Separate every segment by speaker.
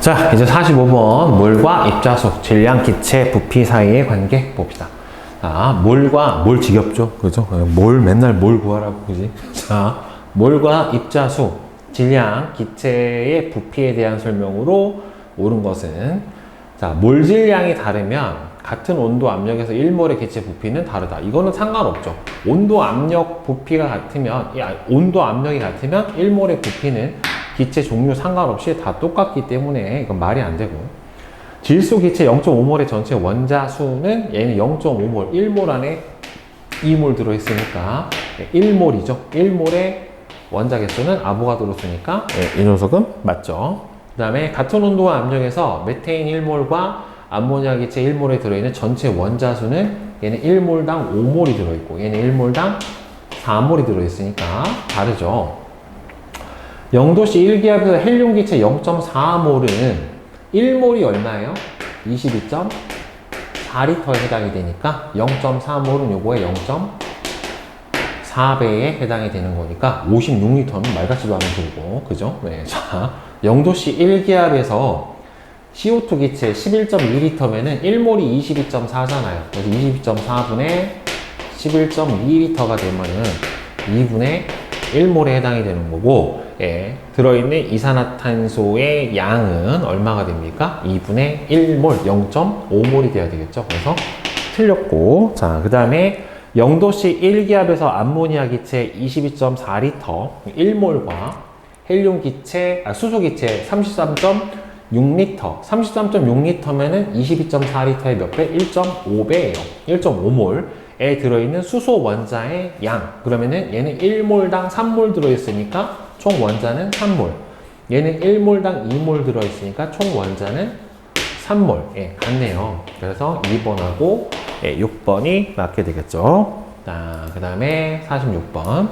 Speaker 1: 자, 이제 45번 몰과 입자수, 질량, 기체, 부피 사이의 관계 봅시다. 자, 몰 지겹죠? 그죠? 몰 맨날 몰 구하라고, 그지? 자, 몰과 입자수, 질량, 기체의 부피에 대한 설명으로 옳은 것은, 자, 몰 질량이 다르면 같은 온도 압력에서 1몰의 기체 부피는 다르다. 이거는 상관없죠. 온도 압력 부피가 같으면, 온도 압력이 같으면 1몰의 부피는 기체 종류 상관없이 다 똑같기 때문에 이건 말이 안 되고, 질소 기체 0.5몰의 전체 원자 수는 얘는 0.5몰, 1몰 안에 2몰 들어있으니까 1몰이죠. 1몰의 원자 개수는 아보가드로 쓰니까 이 녀석은 맞죠. 그 다음에 같은 온도와 압력에서 메테인 1몰과 암모니아 기체 1몰에 들어있는 전체 원자 수는 얘는 1몰당 5몰이 들어있고 얘는 1몰당 4몰이 들어있으니까 다르죠. 0도씨 1기압에서 헬륨 기체 0.4몰은 1몰이 얼마예요? 22.4리터에 해당이 되니까 0.4몰은 요거의 0.4배에 해당이 되는 거니까 56리터는 말 같지도 않은 소리고, 그죠? 네. 자, 0도씨 1기압에서 CO2 기체 11.2리터면은 1몰이 22.4잖아요. 그래서 22.4분의 11.2리터가 되면은 2분의 1몰에 해당이 되는 거고, 예, 들어있는 이산화탄소의 양은 얼마가 됩니까? 2분의 1몰, 0.5몰이 돼야 되겠죠. 그래서 틀렸고, 자, 그 다음에 0도씨 1기압에서 암모니아 기체 22.4리터, 1몰과 헬륨 기체, 수소 기체 33.6리터, 33.6리터면은 22.4리터의 몇 배? 1.5배예요. 1.5몰에 들어있는 수소 원자의 양. 그러면은 얘는 1몰당 3몰 들어있으니까 총 원자는 3몰. 얘는 1몰당 2몰 들어있으니까 총 원자는 3몰. 예, 같네요. 그래서 2번하고 6번이 맞게 되겠죠. 자, 그 다음에 46번.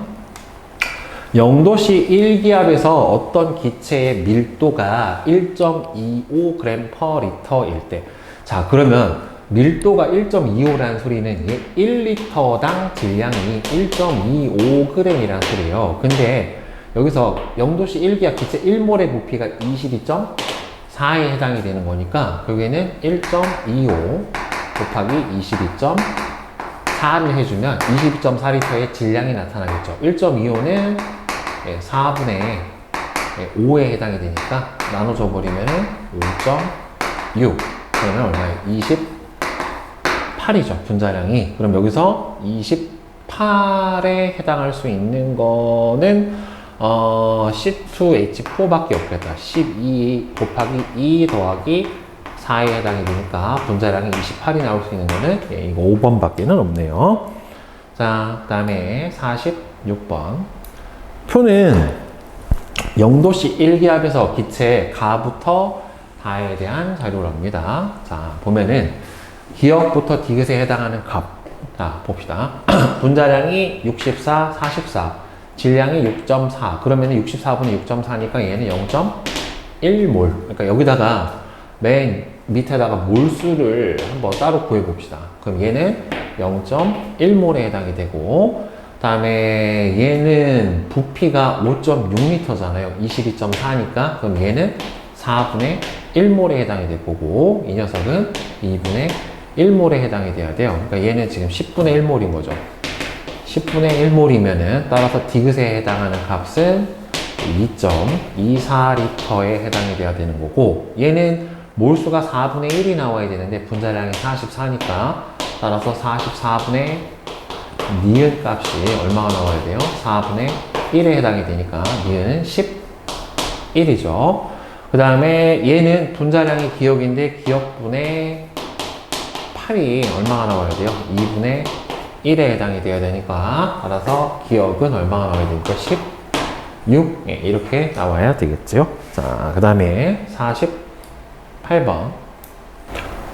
Speaker 1: 0도씨 1기압에서 어떤 기체의 밀도가 1.25g/L일 때. 자, 그러면 밀도가 1.25라는 소리는 1리터당 질량이 1.25g이라는 소리예요. 근데 여기서 0도씨 1기압 기체 1몰의 부피가 22.4에 해당이 되는 거니까 결국에는 1.25 곱하기 22.4를 해주면 22.4리터의 질량이 나타나겠죠. 1.25는 4분의 5에 해당이 되니까 나눠줘 버리면 5.6 그러면 얼마예요? 28이죠. 분자량이. 그럼 여기서 28에 해당할 수 있는 거는 C2H4 밖에 없겠다. 12 곱하기 2 더하기 4에 해당이 되니까 분자량이 28이 나올 수 있는 거는 이거 5번 밖에는 없네요. 자, 그 다음에 46번. 표는 0도씨 1기압에서 기체 가부터 다에 대한 자료랍니다. 자, 보면은 기역부터 디귿에 해당하는 값. 자, 봅시다. 분자량이 64, 44. 질량이 6.4. 그러면 64분의 6.4니까 얘는 0.1몰. 그러니까 여기다가 맨 밑에다가 몰수를 한번 따로 구해봅시다. 그럼 얘는 0.1몰에 해당이 되고, 그 다음에 얘는 부피가 5.6리터잖아요. 22.4니까. 그럼 얘는 4분의 1몰에 해당이 될 거고, 이 녀석은 2분의 1몰에 해당이 돼야 돼요. 그러니까 얘는 지금 10분의 1몰인 거죠. 10분의 1몰이면은 따라서 디귿에 해당하는 값은 2.24리터에 해당이 돼야 되는 거고, 얘는 몰수가 4분의 1이 나와야 되는데 분자량이 44니까 따라서 44분의 니은 값이 얼마가 나와야 돼요? 4분의 1에 해당이 되니까 니은 11이죠. 그 다음에 얘는 분자량이 기역인데 기역분의 8이 얼마가 나와야 돼요? 2분의 1에 해당이 되어야 되니까 따라서 기역은 얼마가 나와야 되니까 16 이렇게 나와야 되겠죠. 자, 그 다음에 48번.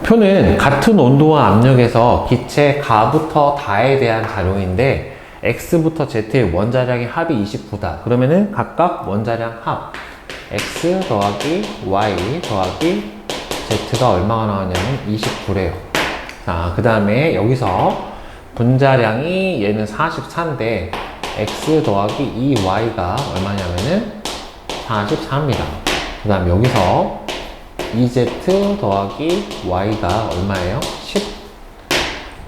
Speaker 1: 표는 같은 온도와 압력에서 기체 가부터 다에 대한 자료인데 X부터 Z의 원자량의 합이 29다. 그러면은 각각 원자량 합 X 더하기 Y 더하기 Z가 얼마가 나왔냐면 29래요. 자, 그 다음에 여기서 분자량이 얘는 44인데 X 더하기 2Y가 얼마냐면은 44입니다. 그 다음 여기서 2z 더하기 y가 얼마예요?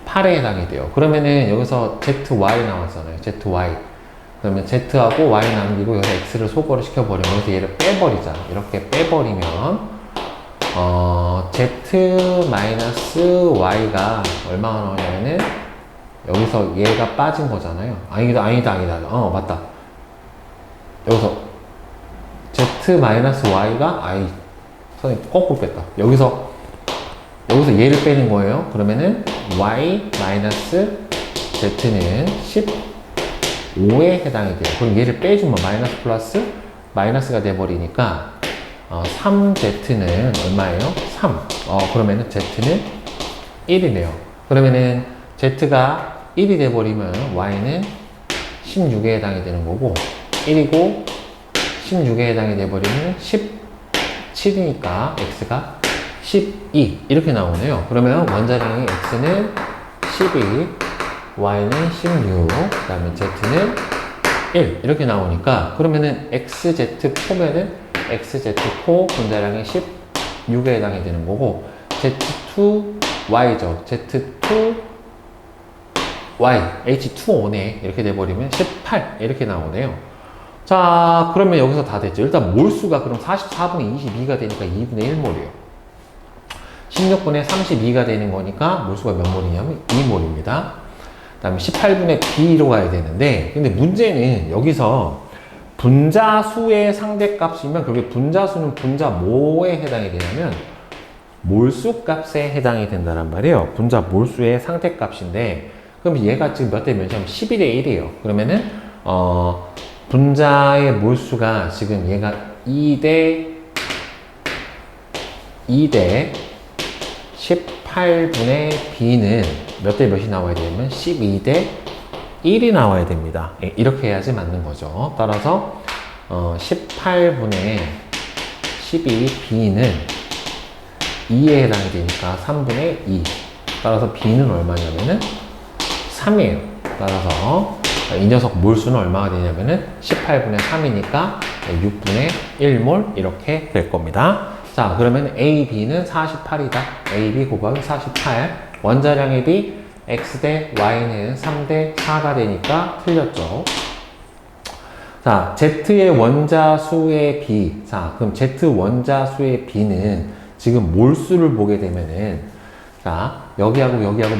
Speaker 1: 18에 해당이 돼요. 그러면은 여기서 zy 나왔잖아요. zy. 그러면 z하고 y 남기고 여기서 x를 소거를 시켜버리면 여기서 얘를 빼버리자. 이렇게 빼버리면 z-y가 얼마가 나오냐면은 여기서 얘가 빠진 거잖아요. 아니다. 맞다. 여기서 z-y가 선생님 거꾸로 뺐다. 여기서 얘를 빼는 거예요. 그러면은 y-z는 15에 해당이 돼요. 그럼 얘를 빼주면 마이너스 플러스 마이너스가 돼버리니까 3z는 얼마예요? 3. 그러면은 z는 1이네요. 그러면은 z가 1이 돼버리면 y는 16에 해당이 되는 거고 1이고 16에 해당이 돼버리면 17이니까 x가 12 이렇게 나오네요. 그러면 원자량이 x는 12, y는 16, 그 다음에 z는 1 이렇게 나오니까 그러면은 xz4면은 xz4 분자량이 16에 해당이 되는 거고 z2y죠. z2y h2o네 이렇게 돼버리면 18 이렇게 나오네요. 자, 그러면 여기서 다 됐죠. 일단 몰수가 그럼 44분의 22가 되니까 2분의 1몰이에요. 16분의 32가 되는 거니까 몰수가 몇 몰이냐면 2몰입니다. 그 다음에 18분의 B로 가야 되는데, 근데 문제는 여기서 분자수의 상대값이면 그게 분자수는 분자 뭐에 해당이 되냐면 몰수 값에 해당이 된다는 말이에요. 분자 몰수의 상대값인데, 그럼 얘가 지금 몇 대 몇이냐면 11대 1이에요. 그러면은 분자의 몰수가 지금 얘가 2대 18분의 B는 몇 대 몇이 나와야 되냐면 12대 1이 나와야 됩니다. 이렇게 해야지 맞는 거죠. 따라서 18분의 12B는 2에 해당이 되니까 3분의 2. 따라서 B는 얼마냐면은 3이에요. 따라서 이 녀석 몰수는 얼마가 되냐면은 18분의 3이니까 6분의 1몰 이렇게 될 겁니다. 자, 그러면 A, B는 48이다. A, B 곱하기 48. 원자량의 B, X 대 Y는 3 대 4가 되니까 틀렸죠. 자, Z의 원자수의 B. 자, 그럼 Z 원자수의 B는 지금 몰수를 보게 되면은, 자, 여기하고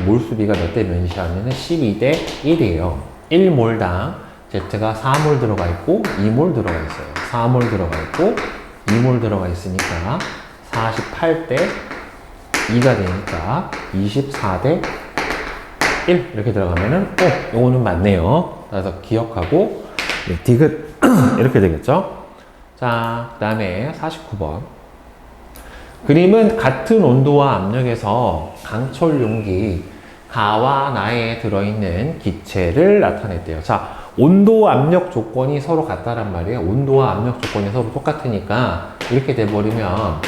Speaker 1: 몰수 B가 몇 대 몇이냐면은 12대 1이에요. 1몰당 Z가 4몰 들어가 있고 2몰 들어가 있어요. 4몰 들어가 있고 2몰 들어가 있으니까 48대 2가 되니까 24대 1 이렇게 들어가면은 요거는 맞네요. 그래서 기억하고 디귿 이렇게 되겠죠. 자, 그 다음에 49번 그림은 같은 온도와 압력에서 강철 용기 가와 나에 들어있는 기체를 나타냈대요. 자, 온도와 압력 조건이 서로 같다란 말이에요. 온도와 압력 조건이 서로 똑같으니까 이렇게 돼버리면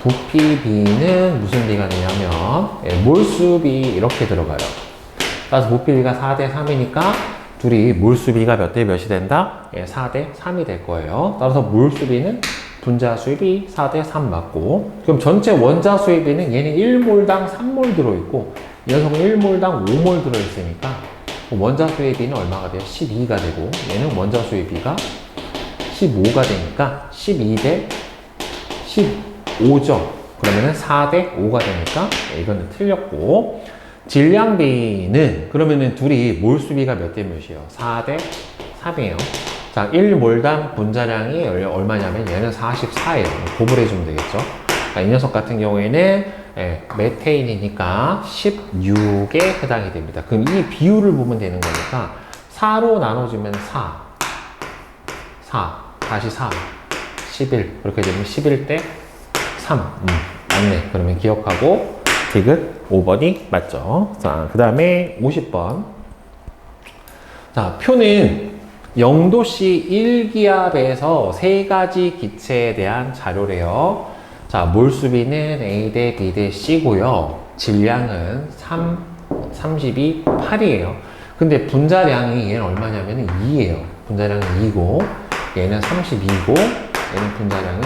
Speaker 1: 부피 B는 무슨 B가 되냐면 몰수 B 이렇게 들어가요. 따라서 부피 B가 4대 3이니까 둘이 몰수 B가 몇 대 몇이 된다? 4대 3이 될 거예요. 따라서 몰수 B는 분자 수입이 4대 3 맞고, 그럼 전체 원자 수입비는 얘는 1몰당 3몰 들어있고 이 녀석은 1몰당 5몰 들어있으니까 원자 수입비는 얼마가 돼요? 12가 되고 얘는 원자 수입비가 15가 되니까 12대 15죠. 그러면은 4대 5가 되니까 이거는 틀렸고, 질량비는 그러면은 둘이 몰수비가 몇 대 몇이에요? 4대 3이에요. 자, 1몰당 분자량이 얼마냐면 얘는 44예요. 고분해주면 되겠죠. 자, 이 녀석 같은 경우에는 메테인이니까 16에 해당이 됩니다. 그럼 이 비율을 보면 되는 거니까 4로 나눠주면 4 다시 4 11 그렇게 되면 11대 3 맞네. 그러면 기억하고 디귿 5번이 맞죠. 자, 그 다음에 50번. 자, 표는 0도씨 1기압에서 세 가지 기체에 대한 자료래요. 자, 몰수비는 A 대 B 대 C고요. 질량은 32, 8이에요. 근데 분자량이 얘는 얼마냐면 2예요. 분자량은 2고 얘는 32고 얘는 분자량이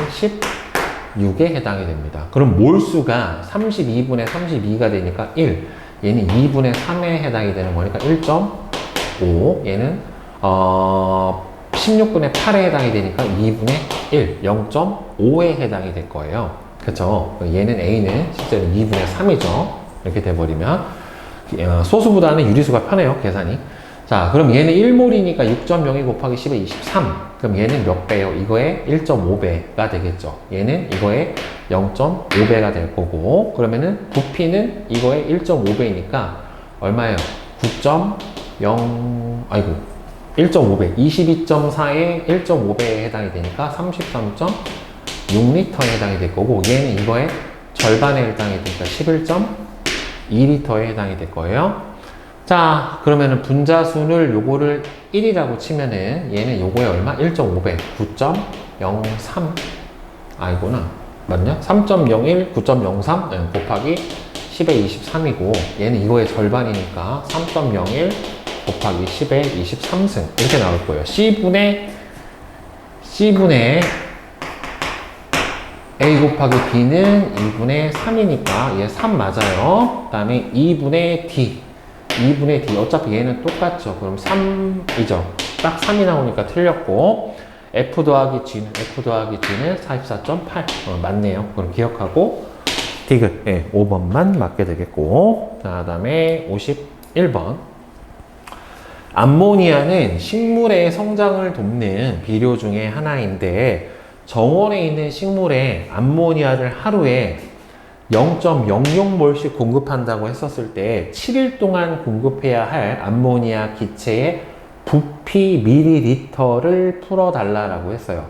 Speaker 1: 6에 해당이 됩니다. 그럼 몰수가 32분의 32가 되니까 1. 얘는 2분의 3에 해당이 되는 거니까 1.5. 얘는 16분의 8에 해당이 되니까 2분의 1. 0.5에 해당이 될 거예요. 그쵸? 얘는 A는 실제로 2분의 3이죠. 이렇게 돼버리면 소수보다는 유리수가 편해요, 계산이. 자, 그럼 얘는 1몰이니까 6.02 곱하기 10에 23. 그럼 얘는 몇 배요? 이거의 1.5배가 되겠죠. 얘는 이거의 0.5배가 될 거고, 그러면은 부피는 이거의 1.5배니까 얼마예요? 9.0, 아이고, 1.5배. 22.4에 1.5배에 해당이 되니까 33.6리터에 해당이 될 거고, 얘는 이거의 절반에 해당이 되니까 11.2리터에 해당이 될 거예요. 자, 그러면은 분자수를 요거를 1이라고 치면은 얘는 요거에 얼마? 1.5배, 9.03. 아이구나. 맞냐? 3.01, 9.03 곱하기 10의 23이고, 얘는 이거의 절반이니까 3.01 곱하기 10의 23승. 이렇게 나올 거예요. C분의 A 곱하기 B는 2분의 3이니까 얘 3 맞아요. 그 다음에 2분의 D. 어차피 얘는 똑같죠. 그럼 3이죠. 딱 3이 나오니까 틀렸고, F 더하기 G는 44.8. 맞네요. 그럼 기억하고, 디귿. 예, 5번만 맞게 되겠고. 그 다음에 51번. 암모니아는 식물의 성장을 돕는 비료 중에 하나인데, 정원에 있는 식물에 암모니아를 하루에 0.06몰씩 공급한다고 했었을 때 7일 동안 공급해야 할 암모니아 기체의 부피 밀리리터를 풀어달라고 했어요.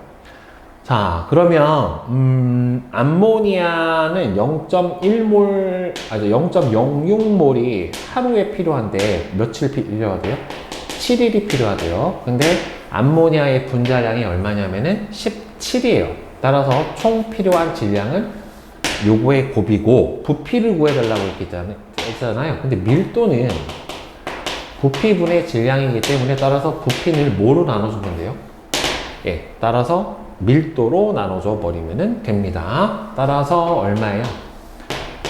Speaker 1: 자, 그러면 암모니아는 0.1몰, 0.06몰이 하루에 필요한데 며칠 필요하대요? 7일이 필요하대요. 근데 암모니아의 분자량이 얼마냐면은 17이에요. 따라서 총 필요한 질량은 요거의 곱이고, 부피를 구해달라고 했잖아요. 근데 밀도는 부피분의 질량이기 때문에 따라서 부피를 뭐로 나눠주면 돼요? 예, 따라서 밀도로 나눠줘 버리면 됩니다. 따라서 얼마예요?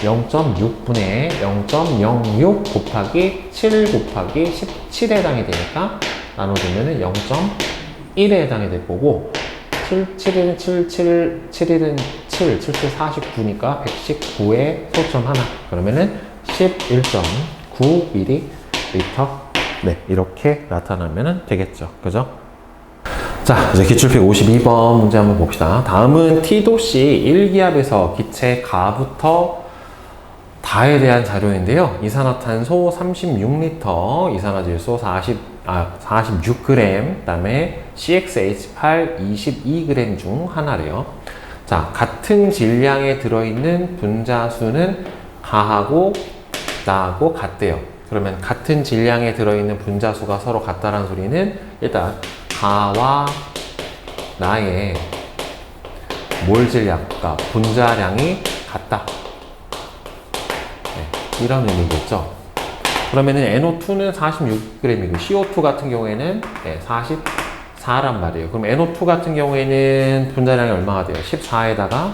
Speaker 1: 0.6분의 0.06 곱하기 7 곱하기 17에 해당이 되니까 나눠주면 0.1에 해당이 될 거고, 7일은 7, 49니까 119에 소점 하나. 그러면은 11.9ml. 네, 이렇게 나타나면 되겠죠. 그죠? 자, 이제 기출필 52번 문제 한번 봅시다. 다음은 T도씨 1기압에서 기체 가부터 다에 대한 자료인데요. 이산화탄소 36리터, 이산화질소 46g, 그 다음에 CXH8 22g 중 하나래요. 자, 같은 질량에 들어있는 분자수는 가하고 나하고 같대요. 그러면 같은 질량에 들어있는 분자수가 서로 같다는 소리는 일단 가와 나의 몰 질량과 분자량이 같다. 네, 이런 의미겠죠. 그러면은 NO2는 46g이고 CO2 같은 경우에는 44란 말이에요. 그럼 NO2 같은 경우에는 분자량이 얼마가 돼요? 14에다가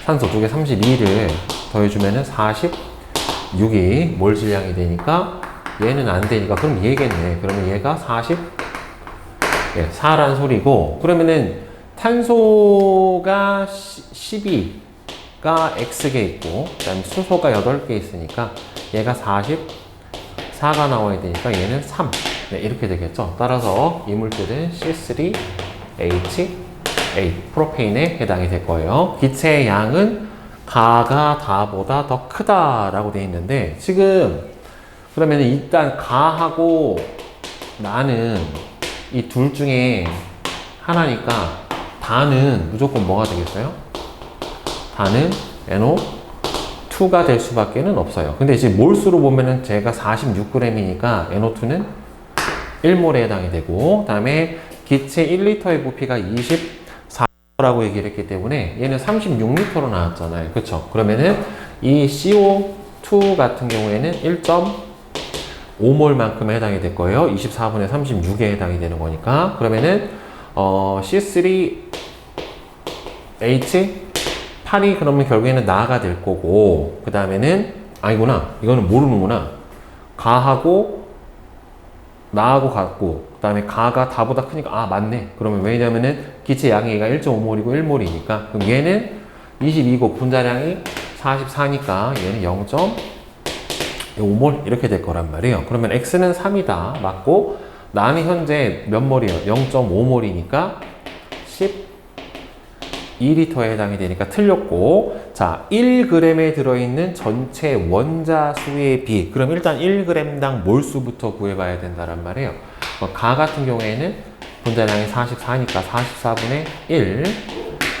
Speaker 1: 산소 2개 32를 더해주면은 46이 몰 질량이 되니까 얘는 안 되니까 그럼 얘겠네. 그러면 얘가 44란 소리고, 그러면은 탄소가 12가 X개 있고, 그 다음에 수소가 8개 있으니까 얘가 44가 나와야 되니까 얘는 3. 네, 이렇게 되겠죠. 따라서 이 물질은 C3H8 프로페인에 해당이 될 거예요. 기체의 양은 가가 다보다 더 크다라고 되어 있는데, 지금 그러면 일단 가하고 나는 이 둘 중에 하나니까 다는 무조건 뭐가 되겠어요? 다는 NO2가 될 수밖에 없어요. 근데 이제 몰수로 보면은 제가 46g이니까 NO2는 1몰에 해당이 되고, 그 다음에 기체 1리터의 부피가 24라고 얘기를 했기 때문에 얘는 36리터로 나왔잖아요. 그쵸? 그러면은 이 CO2 같은 경우에는 1.5몰만큼 해당이 될 거예요. 24분의 36에 해당이 되는 거니까. 그러면은 C3H8 H 8이 그러면 결국에는 나가 될 거고, 그 다음에는 아니구나, 이거는 모르는구나. 가하고 나하고 같고, 그 다음에 가가 다보다 크니까 아 맞네. 그러면 왜냐면은 기체 양의가 1.5몰이고 1몰이니까 그럼 얘는 22고 분자량이 44니까 얘는 0.5몰 이렇게 될 거란 말이에요. 그러면 X는 3이다 맞고, 나는 현재 몇 몰이에요? 0.5몰이니까 12L에 해당이 되니까 틀렸고, 자 1g에 들어있는 전체 원자수의 비, 그럼 일단 1g당 몰수부터 구해봐야 된다란 말이에요. 가 같은 경우에는 분자량이 44니까 44분의 1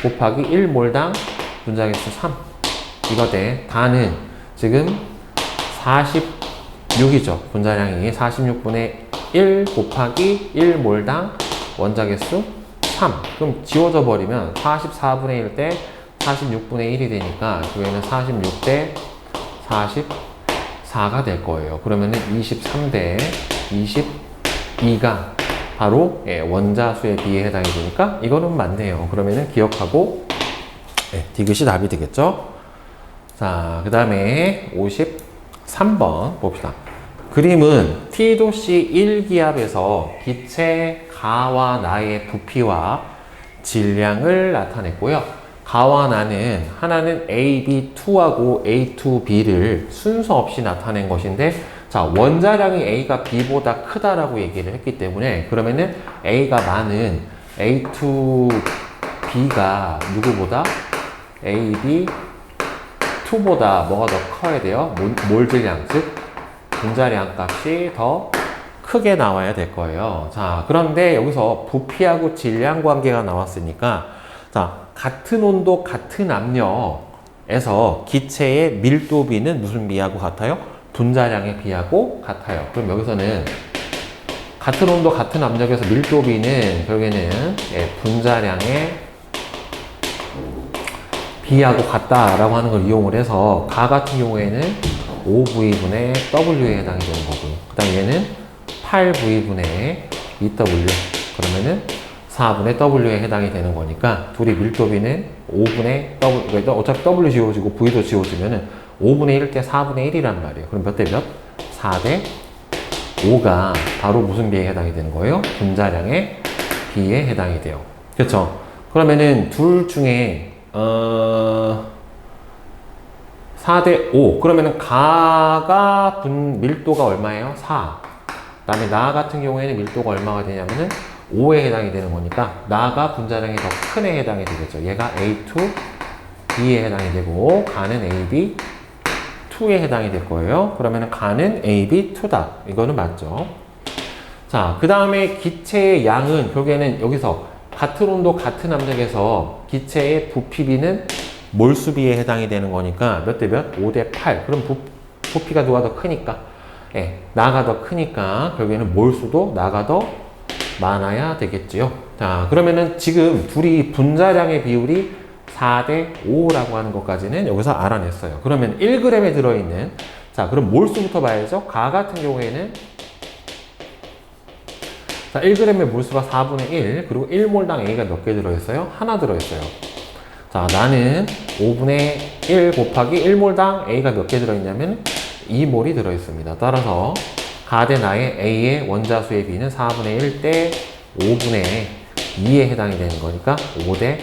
Speaker 1: 곱하기 1몰당 분자개수 3 이거 돼. 다는 지금 46이죠. 분자량이 46분의 1 곱하기 1몰당 원자개수 3. 그럼 지워져 버리면 44분의 1 대 46분의 1이 되니까 교회는 46 대 44가 될 거예요. 그러면은 23 대 22가 바로 원자수의 비에 해당이 되니까 이거는 맞네요. 그러면은 기억하고 디귿이 답이 되겠죠. 자, 그 다음에 53번 봅시다. 그림은 T도씨 1기압에서 기체 가와 나의 부피와 질량을 나타냈고요. 가와 나는 하나는 AB2하고 A2B를 순서 없이 나타낸 것인데, 자 원자량이 A가 B보다 크다라고 얘기를 했기 때문에 그러면은 A가 많은 A2B가 누구보다 AB2보다 뭐가 더 커야 돼요? 몰 질량, 즉 분자량 값이 더 크게 나와야 될 거예요. 자, 그런데 여기서 부피하고 질량 관계가 나왔으니까, 자, 같은 온도, 같은 압력에서 기체의 밀도비는 무슨 비하고 같아요? 분자량의 비하고 같아요. 그럼 여기서는 같은 온도, 같은 압력에서 밀도비는 결국에는 분자량의 비하고 같다라고 하는 걸 이용을 해서 가 같은 경우에는 5V분의 W에 해당이 되는 거고, 그 다음 얘는 8V분의 2W, 그러면은 4분의 W에 해당이 되는 거니까 둘이 밀도비는 5분의 W, 그러니까 어차피 W 지워지고 V도 지워지면은 5분의 1 대 4분의 1이란 말이에요. 그럼 몇 대 몇? 4 대 5가 바로 무슨 비에 해당이 되는 거예요? 분자량의 비에 해당이 돼요. 그렇죠? 그러면은 둘 중에 4 대 5. 그러면은 가가 밀도가 얼마예요? 4. 그 다음에 나 같은 경우에는 밀도가 얼마가 되냐면은 5에 해당이 되는 거니까 나가 분자량이 더 큰 에 해당이 되겠죠. 얘가 A2, B에 해당이 되고 가는 AB2에 해당이 될 거예요. 그러면은 가는 AB2다. 이거는 맞죠. 자, 그 다음에 기체의 양은 결국에는 여기서 같은 온도, 같은 압력에서 기체의 부피비는 몰수비에 해당이 되는 거니까 몇 대 몇? 5 대 8. 그럼 부피가 누가 더 크니까? 나가 더 크니까 결국에는 몰수도 나가 더 많아야 되겠지요. 자, 그러면은 지금 둘이 분자량의 비율이 4 대 5라고 하는 것까지는 여기서 알아냈어요. 그러면 1g에 들어있는, 자, 그럼 몰수부터 봐야죠. 가 같은 경우에는 자, 1g의 몰수가 4분의 1, 그리고 1몰당 A가 몇 개 들어있어요? 하나 들어있어요. 자, 나는 5분의 1 곱하기 1몰당 A가 몇 개 들어있냐면 2몰이 들어있습니다. 따라서 가 대 나의 A의 원자수의 비는 4분의 1 대 5분의 2에 해당이 되는 거니까 5 대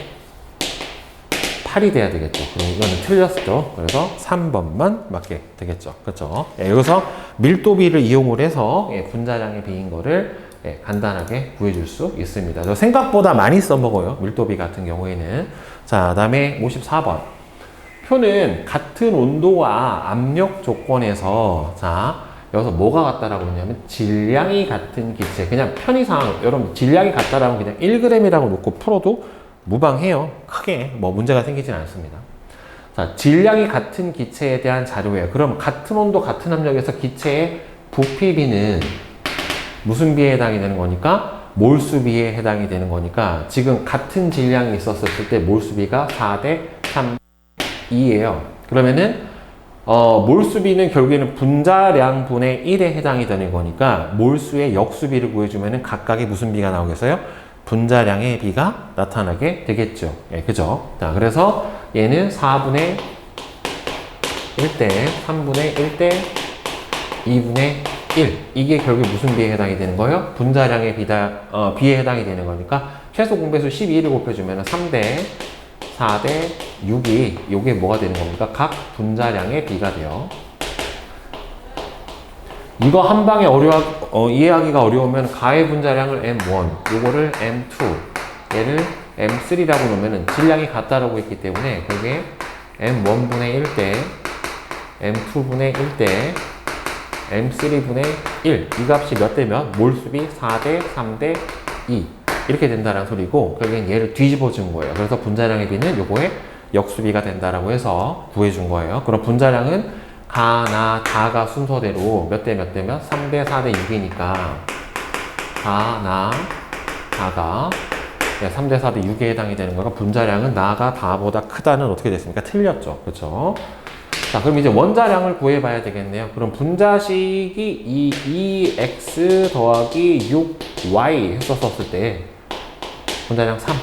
Speaker 1: 8이 돼야 되겠죠. 그럼 이거는 틀렸죠. 그래서 3번만 맞게 되겠죠. 그렇죠? 여기서 밀도비를 이용을 해서 분자량의 비인 거를 간단하게 구해줄 수 있습니다. 생각보다 많이 써먹어요. 밀도비 같은 경우에는. 자, 다음에 54번. 표는 같은 온도와 압력 조건에서, 자, 여기서 뭐가 같다라고 했냐면 질량이 같은 기체. 그냥 편의상 여러분 질량이 같다라면 그냥 1g이라고 놓고 풀어도 무방해요. 크게 뭐 문제가 생기진 않습니다. 자, 질량이 같은 기체에 대한 자료예요. 그럼 같은 온도, 같은 압력에서 기체의 부피비는 무슨 비에 해당이 되는 거니까? 몰수비에 해당이 되는 거니까 지금 같은 질량이 있었을 때 몰수비가 4 대 3, 2예요. 그러면은 몰수비는 결국에는 분자량 분의 1에 해당이 되는 거니까 몰수의 역수비를 구해주면은 각각의 무슨 비가 나오겠어요? 분자량의 비가 나타나게 되겠죠. 예, 그죠? 자, 그래서 얘는 4분의 1대 3분의 1대 2분의 1. 이게 결국 무슨 비에 해당이 되는 거예요? 분자량의 비에 해당이 되는 거니까 최소 공배수 12를 곱해주면 3대 4대 6이 요게 뭐가 되는 겁니까? 각 분자량의 비가 돼요. 이거 한 방에 이해하기가 어려우면 가의 분자량을 M1, 요거를 M2, 얘를 M3라고 놓으면 질량이 같다라고 했기 때문에 그게 M1분의 1대 M2분의 1대 M3분의 1. 이 값이 몇 대 몇? 몰수비 4대 3대 2. 이렇게 된다는 소리고, 결국엔 얘를 뒤집어 준 거예요. 그래서 분자량의 비는 요거에 역수비가 된다라고 해서 구해준 거예요. 그럼 분자량은 가, 나, 다가 순서대로 몇 대 몇 대 몇? 3대 4대 6이니까 가, 나, 다가 3대 4대 6에 해당이 되는 거가 분자량은 나가 다보다 크다는 어떻게 됐습니까? 틀렸죠. 그렇죠? 자, 그럼 이제 원자량을 구해봐야 되겠네요. 그럼 분자식이 2x 더하기 6y 했었을 때 분자량 3.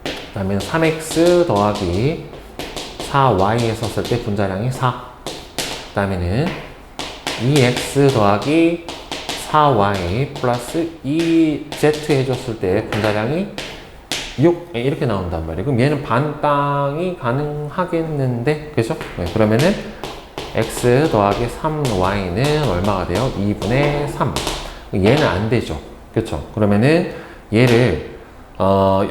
Speaker 1: 그 다음에 3x 더하기 4y 했었을 때 분자량이 4. 그 다음에는 2x 더하기 4y 플러스 2z 해줬을 때 분자량이 6 이렇게 나온단 말이에요. 그럼 얘는 반땅이 가능하겠는데, 그죠? 네, 그러면은 x 더하기 3y는 얼마가 돼요? 2분의 3. 얘는 안 되죠. 그쵸? 그러면은 얘를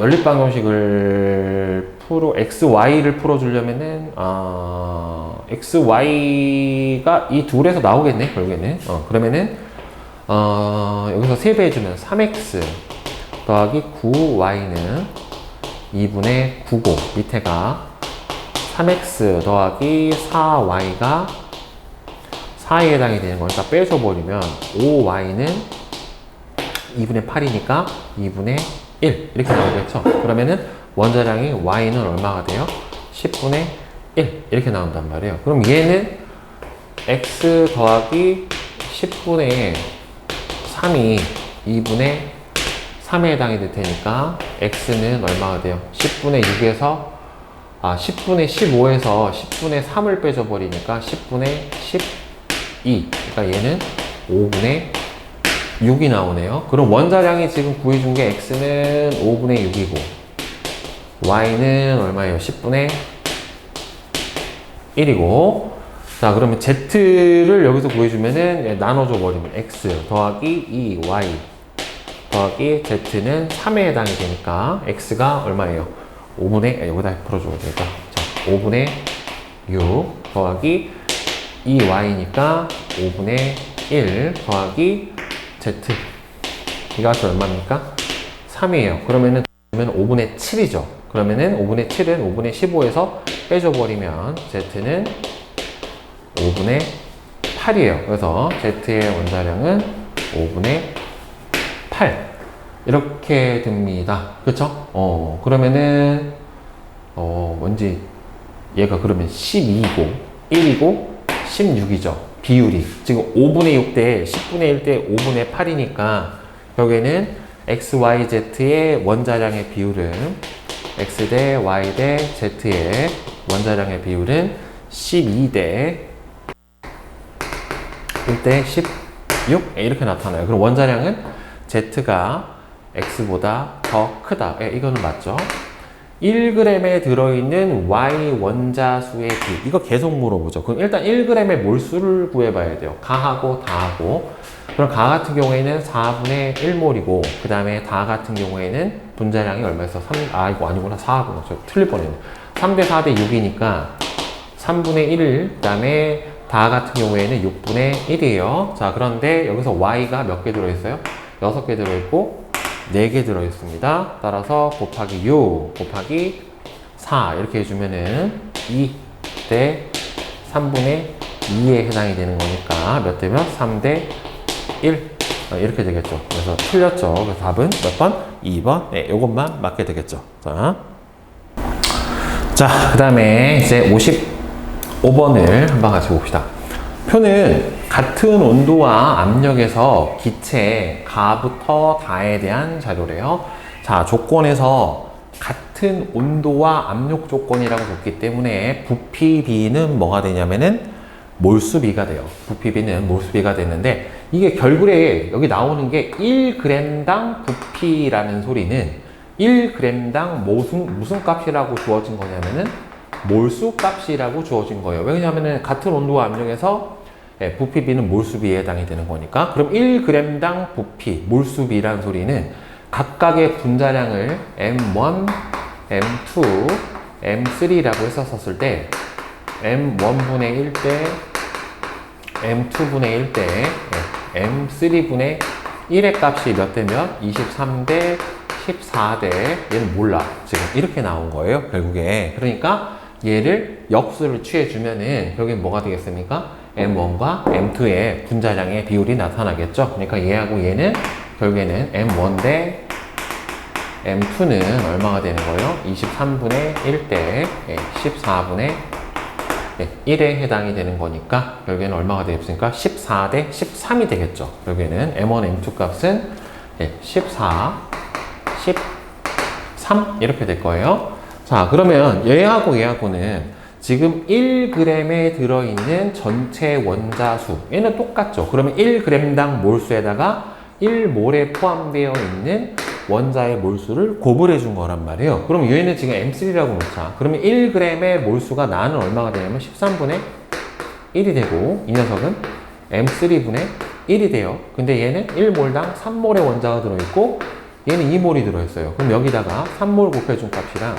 Speaker 1: 연립방정식을 xy를 풀어주려면은 xy가 이 둘에서 나오겠네, 결국에는. 그러면은 여기서 세배해주면 3x 더하기 9y는 2분의 9고, 밑에가 3x 더하기 4y가 4에 해당이 되는 거니까 빼줘버리면 5y는 2분의 8이니까 2분의 1 이렇게 나오겠죠. 그러면은 원자량이 y는 얼마가 돼요? 10분의 1 이렇게 나온단 말이에요. 그럼 얘는 x 더하기 10분의 3이 2분의 3에 해당이 될 테니까 x는 얼마가 돼요? 10분의 6에서 10분의 15에서 10분의 3을 빼줘 버리니까 10분의 12. 그러니까 얘는 5분의 6이 나오네요. 그럼 원자량이 지금 구해준 게 x는 5분의 6이고 y는 얼마예요? 10분의 1이고, 자, 그러면 z를 여기서 구해주면은 나눠줘 버리면 x 더하기 2y 더하기 z는 3에 해당이 되니까 x가 얼마예요? 5분의, 여기다 풀어줘야 되니까. 자, 5분의 6 더하기 2y니까 5분의 1 더하기 z. 이 값이 얼마입니까? 3이에요. 그러면은 5분의 7이죠. 그러면은 5분의 7은 5분의 15에서 빼줘버리면 z는 5분의 8이에요. 그래서 z의 원자량은 5분의 8 이렇게 됩니다. 그쵸? 그러면은 뭔지 얘가 그러면 12이고 1이고 16이죠. 비율이 지금 5분의 6 대 10분의 1 대 5분의 8이니까 결국에는 x, y, z의 원자량의 비율은 x 대 y 대 z의 원자량의 비율은 12 대 1 대 16 이렇게 나타나요. 그럼 원자량은 z가 x보다 더 크다. 이거는 맞죠? 1g에 들어있는 y 원자수의 비. 이거 계속 물어보죠. 그럼 일단 1g의 몰수를 구해봐야 돼요. 가하고 다하고. 그럼 가 같은 경우에는 4분의 1몰이고, 그 다음에 다 같은 경우에는 분자량이 얼마였어? 이거 아니구나. 4하구나. 저 틀릴 뻔했네. 3대 4대 6이니까 3분의 1, 그 다음에 다 같은 경우에는 6분의 1이에요. 자, 그런데 여기서 y가 몇 개 들어있어요? 6개 들어있고 4개 들어있습니다. 따라서 곱하기 6 곱하기 4 이렇게 해주면은 2 대 3분의 2에 해당이 되는 거니까 몇 대면? 3대 1 이렇게 되겠죠. 그래서 틀렸죠. 그래서 답은 몇 번? 2번. 네, 요것만 맞게 되겠죠. 자, 그 다음에 이제 55번을 한번 같이 봅시다. 표는 같은 온도와 압력에서 기체 가부터 다에 대한 자료래요. 자, 조건에서 같은 온도와 압력 조건이라고 줬기 때문에 부피 B는 뭐가 되냐면은 몰수 B가 돼요. 부피 B는 몰수 B가 되는데, 이게 결국에 여기 나오는 게 1g당 부피라는 소리는 1g당 무슨 값이라고 주어진 거냐면은 몰수 값이라고 주어진 거예요. 왜냐하면은 같은 온도와 압력에서 부피 B는 몰수 B에 해당이 되는 거니까. 그럼 1g당 부피 몰수 B라는 소리는 각각의 분자량을 M1, M2, M3라고 했었을 때 M1분의 1대 M2분의 1대 M3분의 1의 값이 몇 대 몇? 23대 14대. 얘는 몰라. 지금 이렇게 나온 거예요, 결국에. 그러니까 얘를 역수를 취해주면은 결국에 뭐가 되겠습니까? M1과 M2의 분자량의 비율이 나타나겠죠. 그러니까 얘하고 얘는 결국에는 M1 대 M2는 얼마가 되는 거예요? 23분의 1대 14분의 1에 해당이 되는 거니까 결국에는 얼마가 되겠습니까? 14 대 13이 되겠죠. 결국에는 M1, M2 값은 14, 13 이렇게 될 거예요. 자, 그러면 얘하고 얘하고는 지금 1g에 들어있는 전체 원자수, 얘는 똑같죠. 그러면 1g당 몰수에다가 1몰에 포함되어 있는 원자의 몰수를 곱을 해준 거란 말이에요. 그럼 얘는 지금 M3라고 놓자. 그러면 1g의 몰수가 나는 얼마가 되냐면 13분의 1이 되고, 이 녀석은 M3분의 1이 돼요. 근데 얘는 1몰당 3몰의 원자가 들어있고 얘는 2몰이 들어있어요. 그럼 여기다가 3몰 곱해준 값이랑